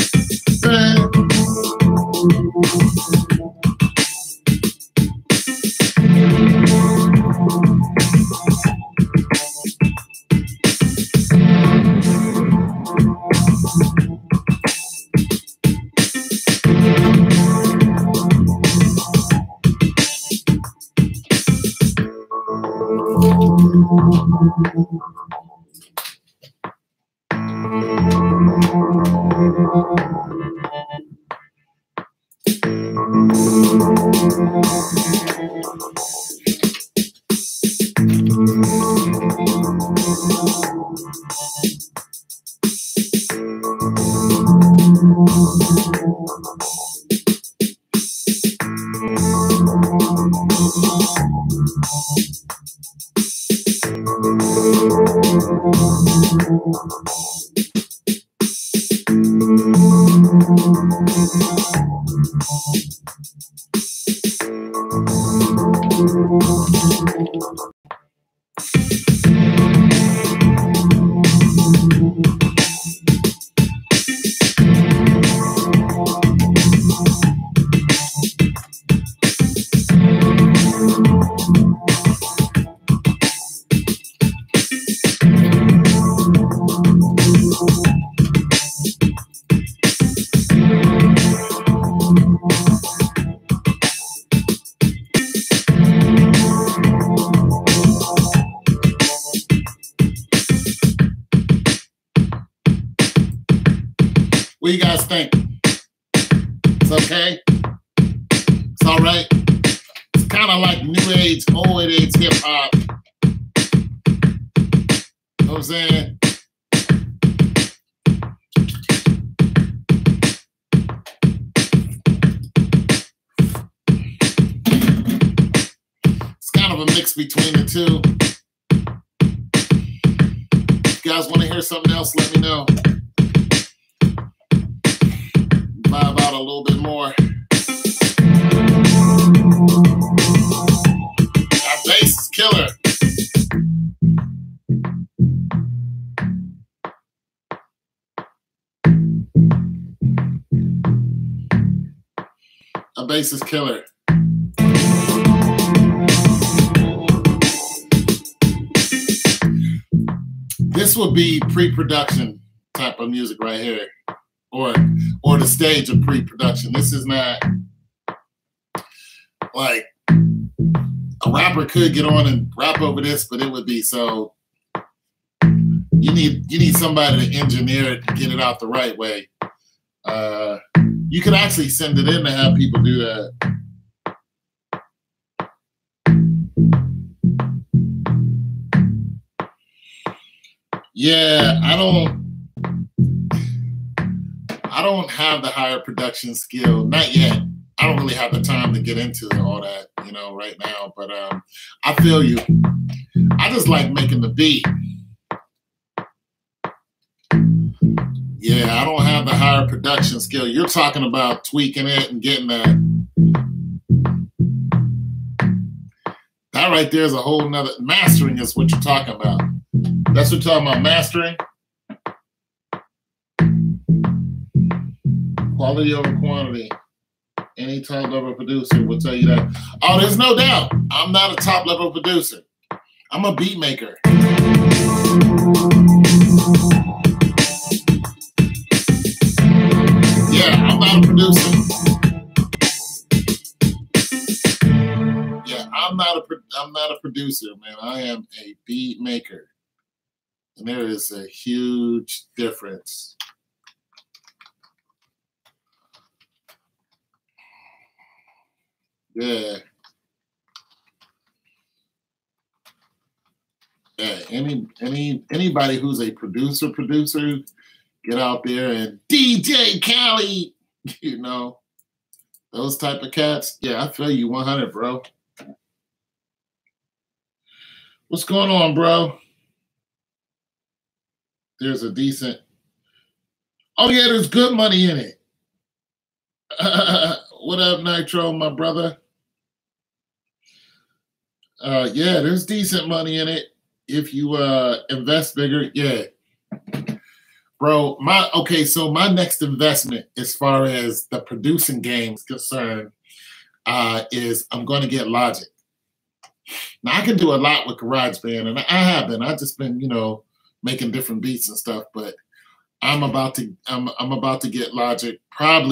What do you guys think? It's okay? It's all right? It's kind of like new age, old age hip hop. You know what I'm saying? It's kind of a mix between the two. If you guys want to hear something else, let me know. Vibe out a little bit more. Our bass is killer. Our bass is killer. this would be pre-production type of music right here, or the stage of pre-production. This is not like a rapper could get on and rap over this, but it would be so. You need somebody to engineer it to get it out the right way. You could actually send it in to have people do that. Yeah, I don't have the higher production skill, not yet. I don't really have the time to get into all that, right now. But I feel you. I just like making the beat. Yeah, I don't have the higher production skill. You're talking about tweaking it and getting that. That right there is a whole nother. Mastering is what you're talking about. That's what you're talking about, mastering. Quality over quantity. Any top level producer will tell you that. Oh, there's no doubt. I'm not a top level producer. I'm a beat maker. Yeah, I'm not a producer. Yeah, I'm not a producer, man. I am a beat maker. And there is a huge difference. Yeah. Yeah. Anybody who's a producer, get out there and DJ Khaled, those type of cats. Yeah, I feel you 100, bro. What's going on, bro? There's a decent. Oh yeah, there's good money in it. What up, Nitro, my brother? Yeah, there's decent money in it if you invest bigger. Yeah, bro. So my next investment, as far as the producing game is concerned, is I'm going to get Logic. Now I can do a lot with GarageBand, and I have been. I've just been, making different beats and stuff. But I'm about to get Logic. I'll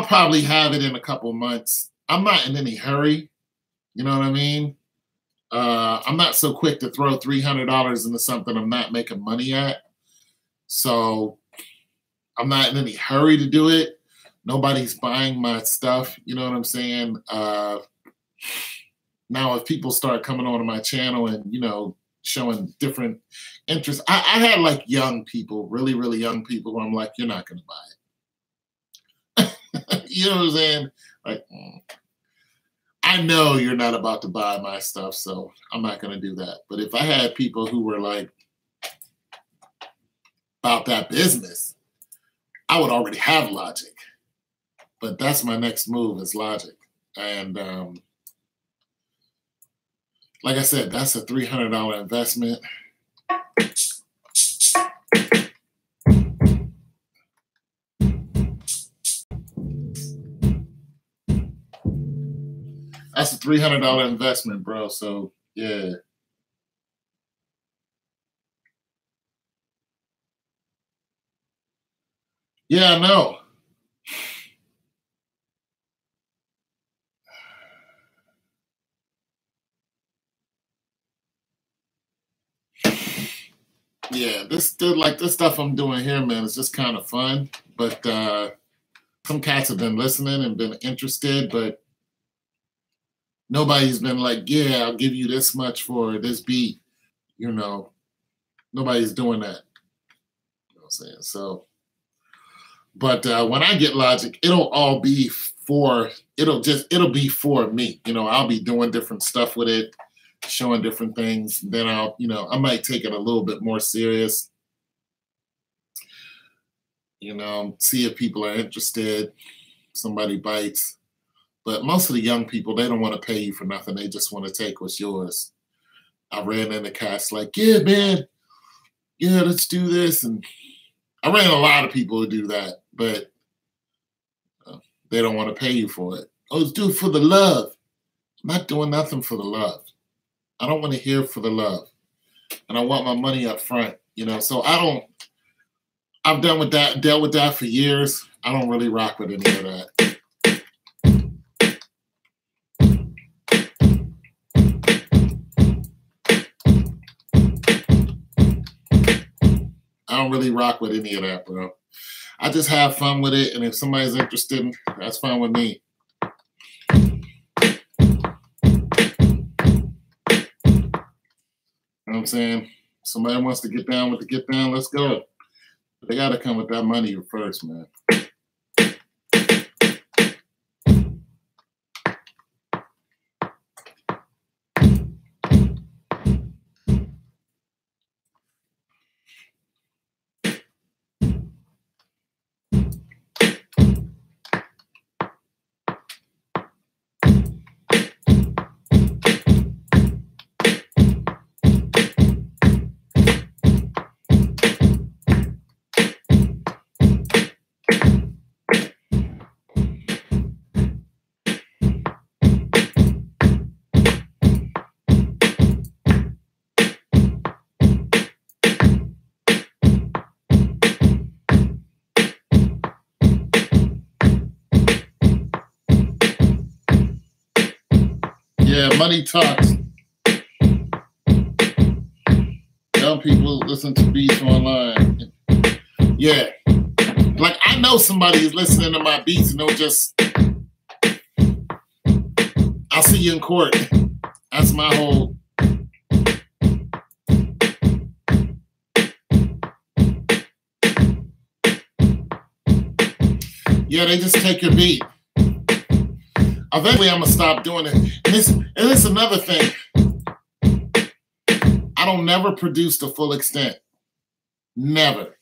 probably have it in a couple months. I'm not in any hurry. You know what I mean? I'm not so quick to throw $300 into something I'm not making money at. So I'm not in any hurry to do it. Nobody's buying my stuff. You know what I'm saying? Now, if people start coming onto my channel and, showing different interests, I had like young people, really, really young people where I'm like, you're not going to buy it. You know what I'm saying? Like, I know you're not about to buy my stuff, so I'm not going to do that. But if I had people who were like about that business, I would already have Logic. But that's my next move is Logic. And like I said, that's a $300 investment. That's a $300 investment, bro. So, yeah. Yeah, I know. Yeah, this stuff I'm doing here, man, is just kind of fun. But some cats have been listening and been interested, but nobody's been like, yeah, I'll give you this much for this beat. Nobody's doing that. You know what I'm saying? So, but when I get Logic, it'll be for me. I'll be doing different stuff with it, showing different things. Then I might take it a little bit more serious. See if people are interested. Somebody bites. But most of the young people, they don't want to pay you for nothing. They just want to take what's yours. I ran into cats like, yeah, man, yeah, let's do this. And I ran a lot of people who do that, but they don't want to pay you for it. Oh, let's do it for the love. I'm not doing nothing for the love. I don't want to hear for the love. and I want my money up front. You know, so I've dealt with that for years. I don't really rock with any of that. I don't really rock with any of that, bro. I just have fun with it, and if somebody's interested, that's fine with me. You know what I'm saying? Somebody wants to get down with the get down, let's go. But they got to come with that money first, man. Yeah, money talks. Young people listen to beats online. Yeah. Like, I know somebody is listening to my beats and they'll just, I'll see you in court. That's my whole. Yeah, they just take your beat. Eventually, I'm going to stop doing it. And this is another thing. I don't never produce to full extent. Never.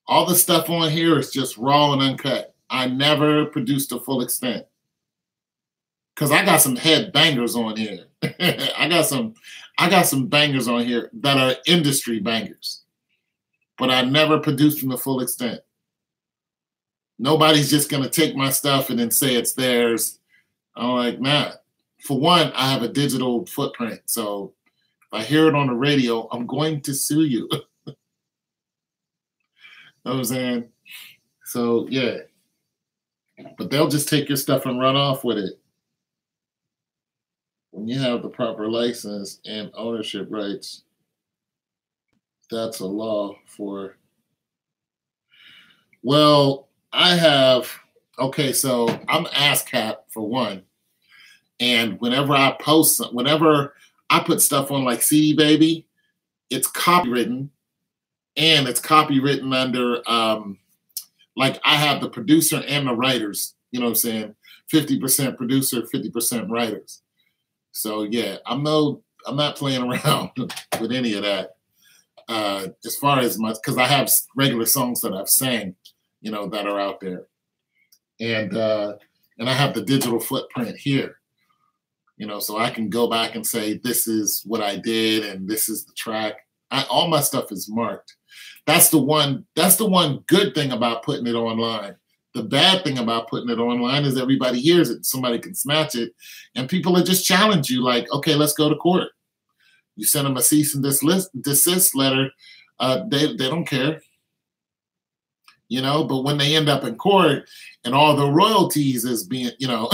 All the stuff on here is just raw and uncut. I never produce to full extent. Because I got some head bangers on here. I got some bangers on here that are industry bangers. But I never produce them to full extent. Nobody's just going to take my stuff and then say it's theirs. I'm like, nah. For one, I have a digital footprint. So if I hear it on the radio, I'm going to sue you. You know what I'm saying? So, yeah. But they'll just take your stuff and run off with it. When you have the proper license and ownership rights, that's a law for... Well... I have, okay, so I'm ASCAP for one. And whenever I put stuff on like CD Baby, it's copywritten. And it's copywritten under, like I have the producer and the writers, you know what I'm saying? 50% producer, 50% writers. So yeah, I'm not playing around with any of that. As far as because I have regular songs that I've sang, you know, that are out there. And I have the digital footprint here, you know, so I can go back and say, this is what I did and this is the track. All my stuff is marked. That's the one good thing about putting it online. The bad thing about putting it online is everybody hears it. Somebody can snatch it and people will just challenge you like, okay, let's go to court. You send them a cease and desist letter. They don't care. You know, but when they end up in court and all the royalties is being, you know,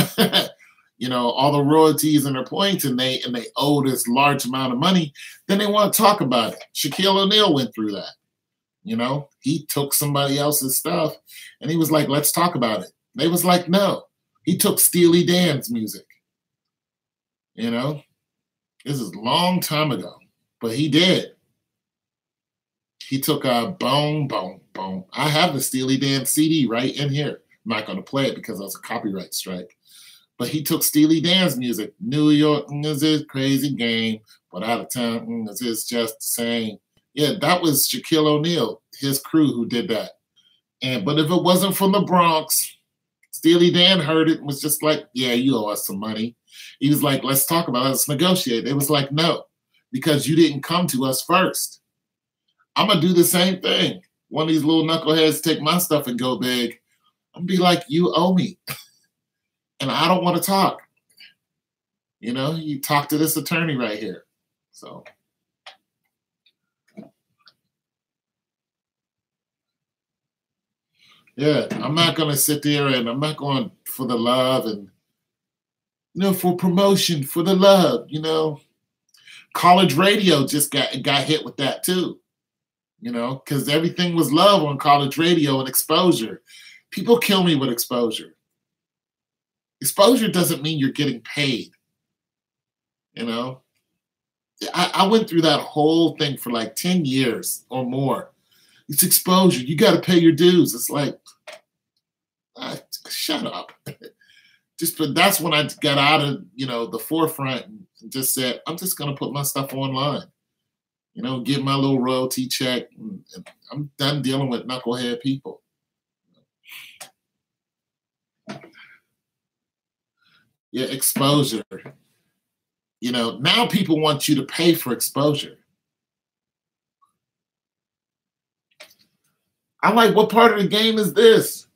you know, all the royalties and their points and they owe this large amount of money, then they want to talk about it. Shaquille O'Neal went through that. You know, he took somebody else's stuff and he was like, let's talk about it. They was like, no. He took Steely Dan's music. You know, this is a long time ago, but he did. He took a Bone. I have the Steely Dan CD right in here. I'm not going to play it because that's a copyright strike. But he took Steely Dan's music. New York is a crazy game, but out of town is just the same. Yeah, that was Shaquille O'Neal, his crew who did that. But if it wasn't from the Bronx, Steely Dan heard it and was just like, yeah, you owe us some money. He was like, let's talk about it. Let's negotiate. It was like, no, because you didn't come to us first. I'm going to do the same thing. One of these little knuckleheads take my stuff and go big. I'm going to be like, you owe me. And I don't want to talk. You know, you talk to this attorney right here. So, Yeah, I'm not going to sit there and I'm not going for the love and, for promotion, for the love. College radio just got hit with that too, because everything was love on college radio and exposure. People kill me with exposure. Exposure doesn't mean you're getting paid. I went through that whole thing for like 10 years or more. It's exposure. You got to pay your dues. It's like, shut up. But that's when I got out of, the forefront and just said, I'm just going to put my stuff online, get my little royalty check. And I'm done dealing with knucklehead people. Yeah, exposure. Now people want you to pay for exposure. I'm like, what part of the game is this?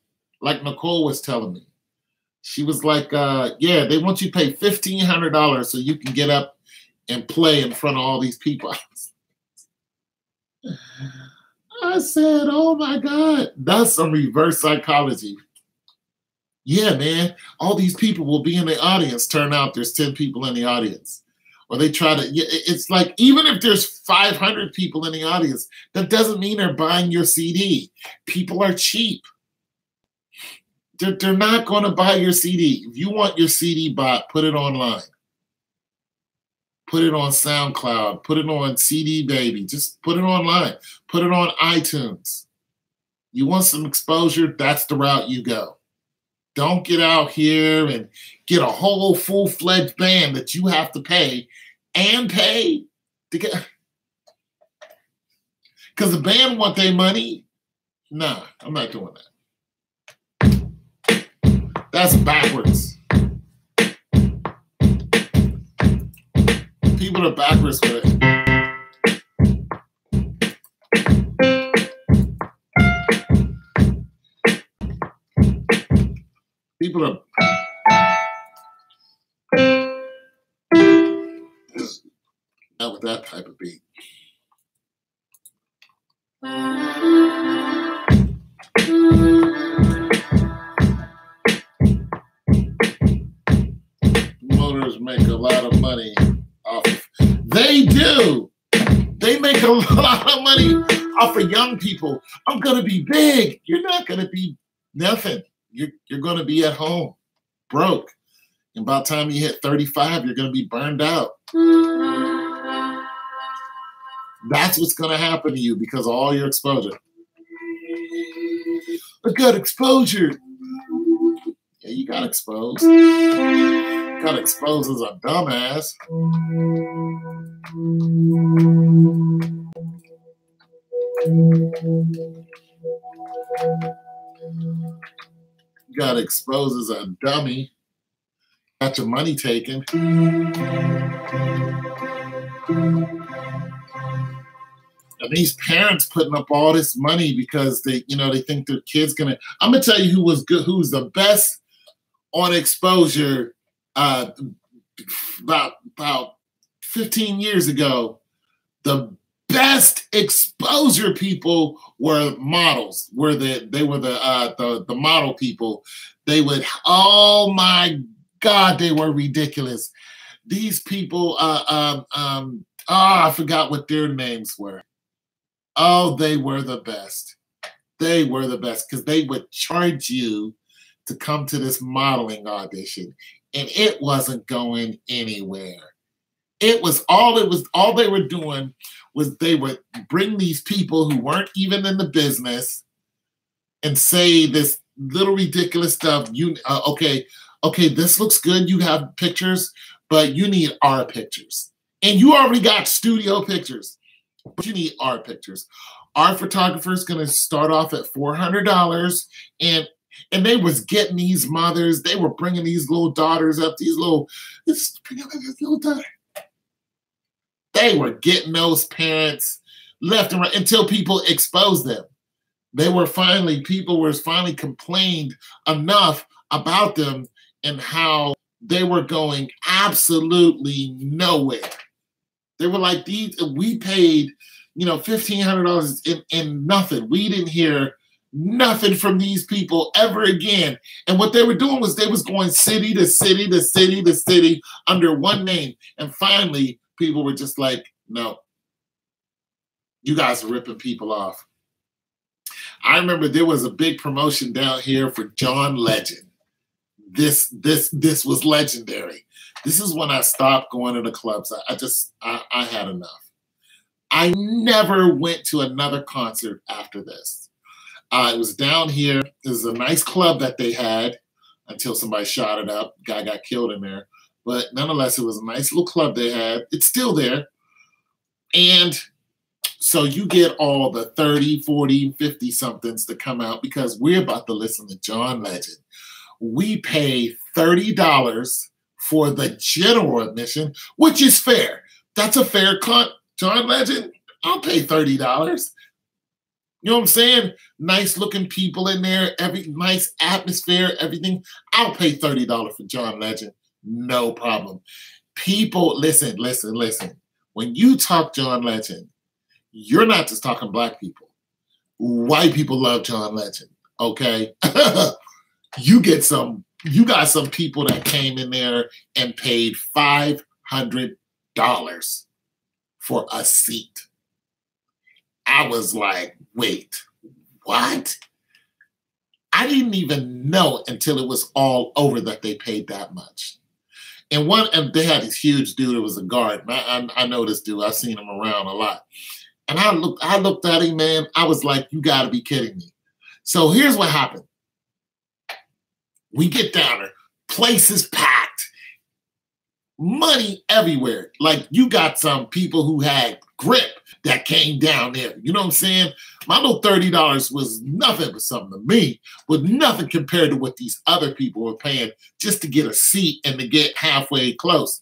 Like Nicole was telling me. She was like, yeah, they want you to pay $1,500 so you can get up and play in front of all these people. I said, oh my God, that's some reverse psychology. Yeah, man, all these people will be in the audience. Turn out there's 10 people in the audience. Or they try to, it's like, even if there's 500 people in the audience, that doesn't mean they're buying your CD. People are cheap. They're not going to buy your CD. If you want your CD bought, put it online. Put it on SoundCloud. Put it on CD Baby. Just put it online. Put it on iTunes. You want some exposure? That's the route you go. Don't get out here and get a whole full-fledged band that you have to pay to get. Because the band want their money. Nah, I'm not doing that. That's backwards. People are backwards with it. People are not with that type of beat. Promoters make a lot of money off of. They do. They make a lot of money off of young people. I'm gonna be big. You're not gonna be nothing. You're going to be at home, broke. And by the time you hit 35, you're going to be burned out. That's what's going to happen to you because of all your exposure. I got exposure. Yeah, you got exposed. Got exposed as a dumbass. Got exposed as a dummy. Got your money taken. And these parents putting up all this money because they think their kid's gonna. I'm gonna tell you who was good, who's the best on exposure. About 15 years ago, the best exposure people were models. They were the model people. They would, oh my God, they were ridiculous. These people, I forgot what their names were. Oh, they were the best. They were the best because they would charge you to come to this modeling audition, and it wasn't going anywhere. All they were doing was they would bring these people who weren't even in the business and say this little ridiculous stuff. Okay, this looks good. You have pictures, but you need our pictures. And you already got studio pictures, but you need our pictures. Our photographer is going to start off at $400, and they was getting these mothers. They were bringing these little daughters up. These little daughter. They were getting those parents left and right until people exposed them. People were finally complained enough about them and how they were going absolutely nowhere. They were like, we paid, $1,500 in nothing. We didn't hear nothing from these people ever again. And what they were doing was they was going city to city to city to city under one name. And finally, people were just like, no, you guys are ripping people off. I remember there was a big promotion down here for John Legend. This was legendary. This is when I stopped going to the clubs. I had enough. I never went to another concert after this. It was down here. It was a nice club that they had until somebody shot it up. Guy got killed in there. But nonetheless, it was a nice little club they had. It's still there. And so you get all the 30, 40, 50-somethings to come out because we're about to listen to John Legend. We pay $30 for the general admission, which is fair. That's a fair John Legend, I'll pay $30. You know what I'm saying? Nice looking people in there, every nice atmosphere, everything. I'll pay $30 for John Legend. No problem. People, listen. When you talk John Legend, you're not just talking black people. White people love John Legend, okay? You got some people that came in there and paid $500 for a seat. I was like, wait, what? I didn't even know until it was all over that they paid that much. And they had this huge dude. It was a guard. I know this dude. I've seen him around a lot. And I looked at him, man. I was like, you got to be kidding me. So here's what happened. We get down there. Place is packed. Money everywhere. Like you got some people who had grip that came down there. You know what I'm saying? My little $30 was nothing but something to me, but nothing compared to what these other people were paying just to get a seat and to get halfway close.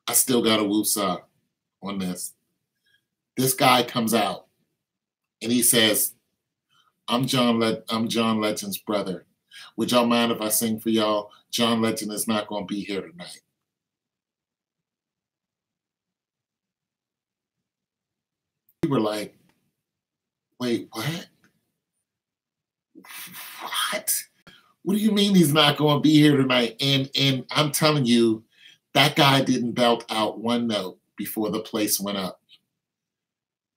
I still got a woosah on this. This guy comes out and he says, I'm John Legend's brother. Would y'all mind if I sing for y'all? John Legend is not going to be here tonight. We were like, wait, what? What? What do you mean he's not going to be here tonight? And I'm telling you, that guy didn't belt out one note before the place went up.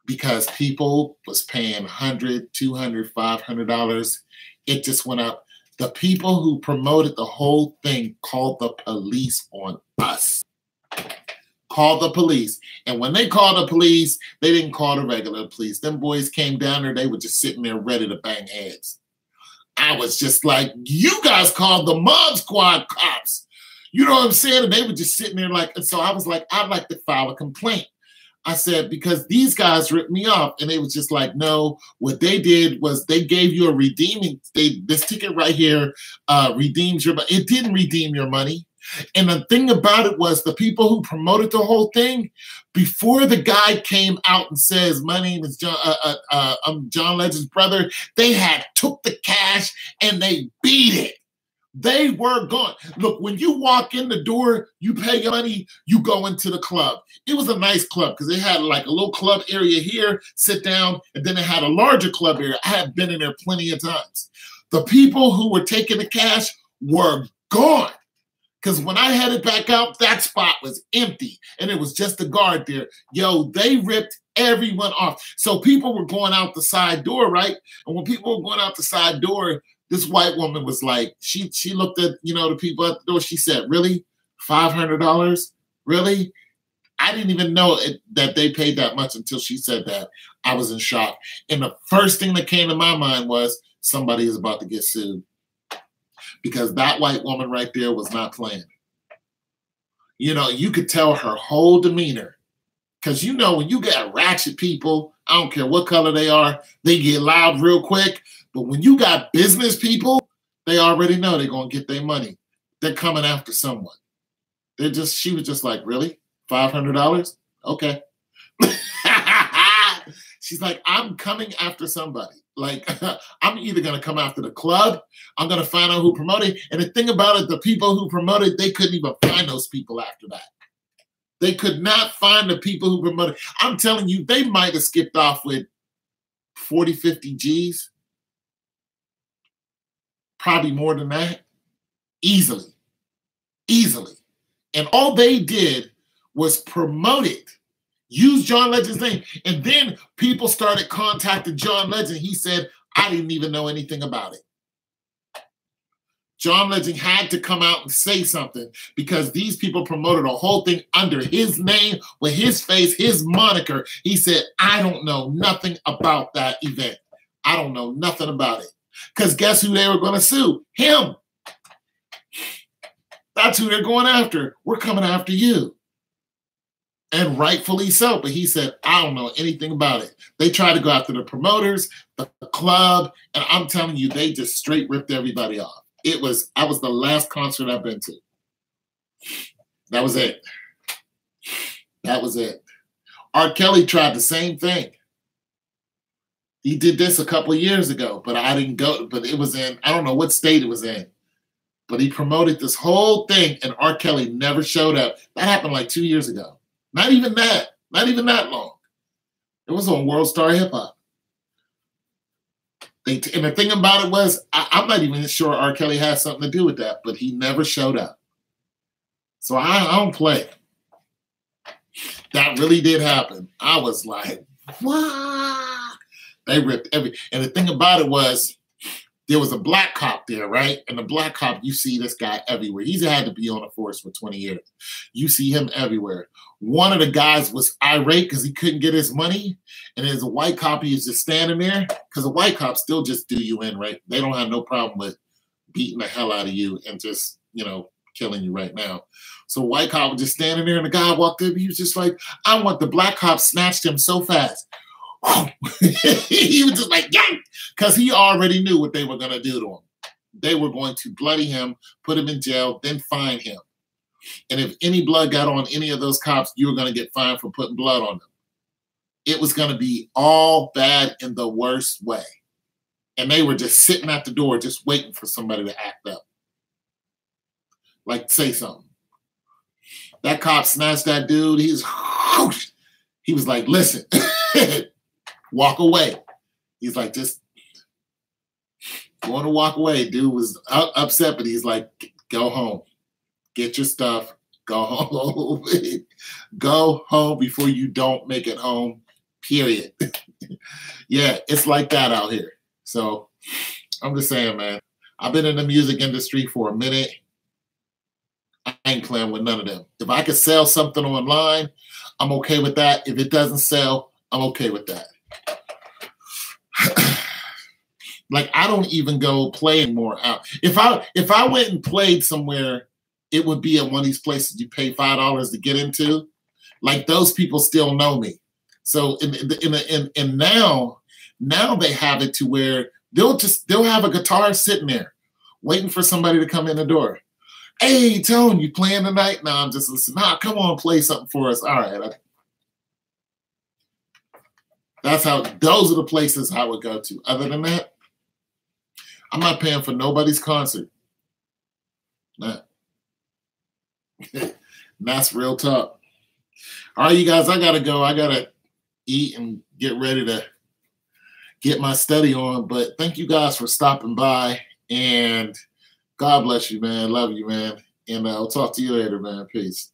Because people was paying $100, $200, $500. It just went up. The people who promoted the whole thing called the police on us. Called the police. And when they called the police, they didn't call the regular police. Them boys came down there. They were just sitting there ready to bang heads. I was just like, you guys called the Mob Squad cops. You know what I'm saying? And they were just sitting there like, and so I was like, I'd like to file a complaint. I said, because these guys ripped me off. And they was just like, no, what they did was they gave you a redeeming, this ticket right here redeems your money. It didn't redeem your money. And the thing about it was the people who promoted the whole thing, before the guy came out and says, my name is John, I'm John Legend's brother, they had took the cash and they beat it. They were gone. Look, when you walk in the door, you pay your money, you go into the club. It was a nice club because they had like a little club area here, sit down, and then it had a larger club area. I have been in there plenty of times. The people who were taking the cash were gone. Because when I headed back out, that spot was empty. And it was just a guard there. Yo, they ripped everyone off. So people were going out the side door, right? And when people were going out the side door, this white woman was like, she looked at, the people at the door. She said, really? $500? Really? I didn't even know that they paid that much until she said that. I was in shock. And the first thing that came to my mind was somebody is about to get sued. Because that white woman right there was not playing. You could tell her whole demeanor. Because when you got ratchet people, I don't care what color they are, they get loud real quick. But when you got business people, they already know they're going to get their money. They're coming after someone. She was just like, really? $500? Okay. She's like, I'm coming after somebody. Like, I'm either going to come after the club, I'm going to find out who promoted. And the thing about it, the people who promoted, they couldn't even find those people after that. They could not find the people who promoted. I'm telling you, they might have skipped off with 40, 50 G's. Probably more than that. Easily. Easily. And all they did was promote it. Use John Legend's name. And then people started contacting John Legend. He said, I didn't even know anything about it. John Legend had to come out and say something because these people promoted a whole thing under his name, with his face, his moniker. He said, I don't know nothing about that event. I don't know nothing about it. Because guess who they were going to sue? Him. That's who they're going after. We're coming after you. And rightfully so. But he said, I don't know anything about it. They tried to go after the promoters, the club, and I'm telling you, they just straight ripped everybody off. I was the last concert I've been to. That was it. That was it. R. Kelly tried the same thing. He did this a couple of years ago, but I didn't go. But it was in, I don't know what state it was in. But he promoted this whole thing, and R. Kelly never showed up. That happened like 2 years ago. Not even that. Not even that long. It was on World Star Hip Hop. And the thing about it was, I'm not even sure R. Kelly had something to do with that, but he never showed up. So I don't play. That really did happen. I was like, what? They ripped and the thing about it was, there was a black cop there, right? And the black cop, you see this guy everywhere. He's had to be on the force for 20 years. You see him everywhere. One of the guys was irate because he couldn't get his money. And there's a white cop, he's just standing there. Because a white cop still just do you in, right? They don't have no problem with beating the hell out of you and just, killing you right now. So white cop was just standing there, and the guy walked up. He was just like, I want the black cop snatched him so fast. He was just like, yeah, because he already knew what they were going to do to him. They were going to bloody him, put him in jail, then fine him. And if any blood got on any of those cops, you were going to get fined for putting blood on them. It was going to be all bad in the worst way. And they were just sitting at the door, just waiting for somebody to act up. Like, say something. That cop snatched that dude. He was like, listen, walk away. He's like, just going to walk away. Dude was upset, but he's like, go home. Get your stuff. Go home. Go home before you don't make it home, period. Yeah, it's like that out here. So I'm just saying, man, I've been in the music industry for a minute. I ain't playing with none of them. If I could sell something online, I'm okay with that. If it doesn't sell, I'm okay with that. Like, I don't even go play anymore out. If I went and played somewhere, it would be at one of these places you pay $5 to get into. Like, those people still know me. So and now they have it to where they'll have a guitar sitting there waiting for somebody to come in the door. Hey, Tone, you playing tonight? No, I'm just listening. Nah, come on, play something for us. All right. Those are the places I would go to. Other than that, I'm not paying for nobody's concert. Nah. That's real talk. All right, you guys, I got to go. I got to eat and get ready to get my study on. But thank you guys for stopping by. And God bless you, man. Love you, man. And I'll talk to you later, man. Peace.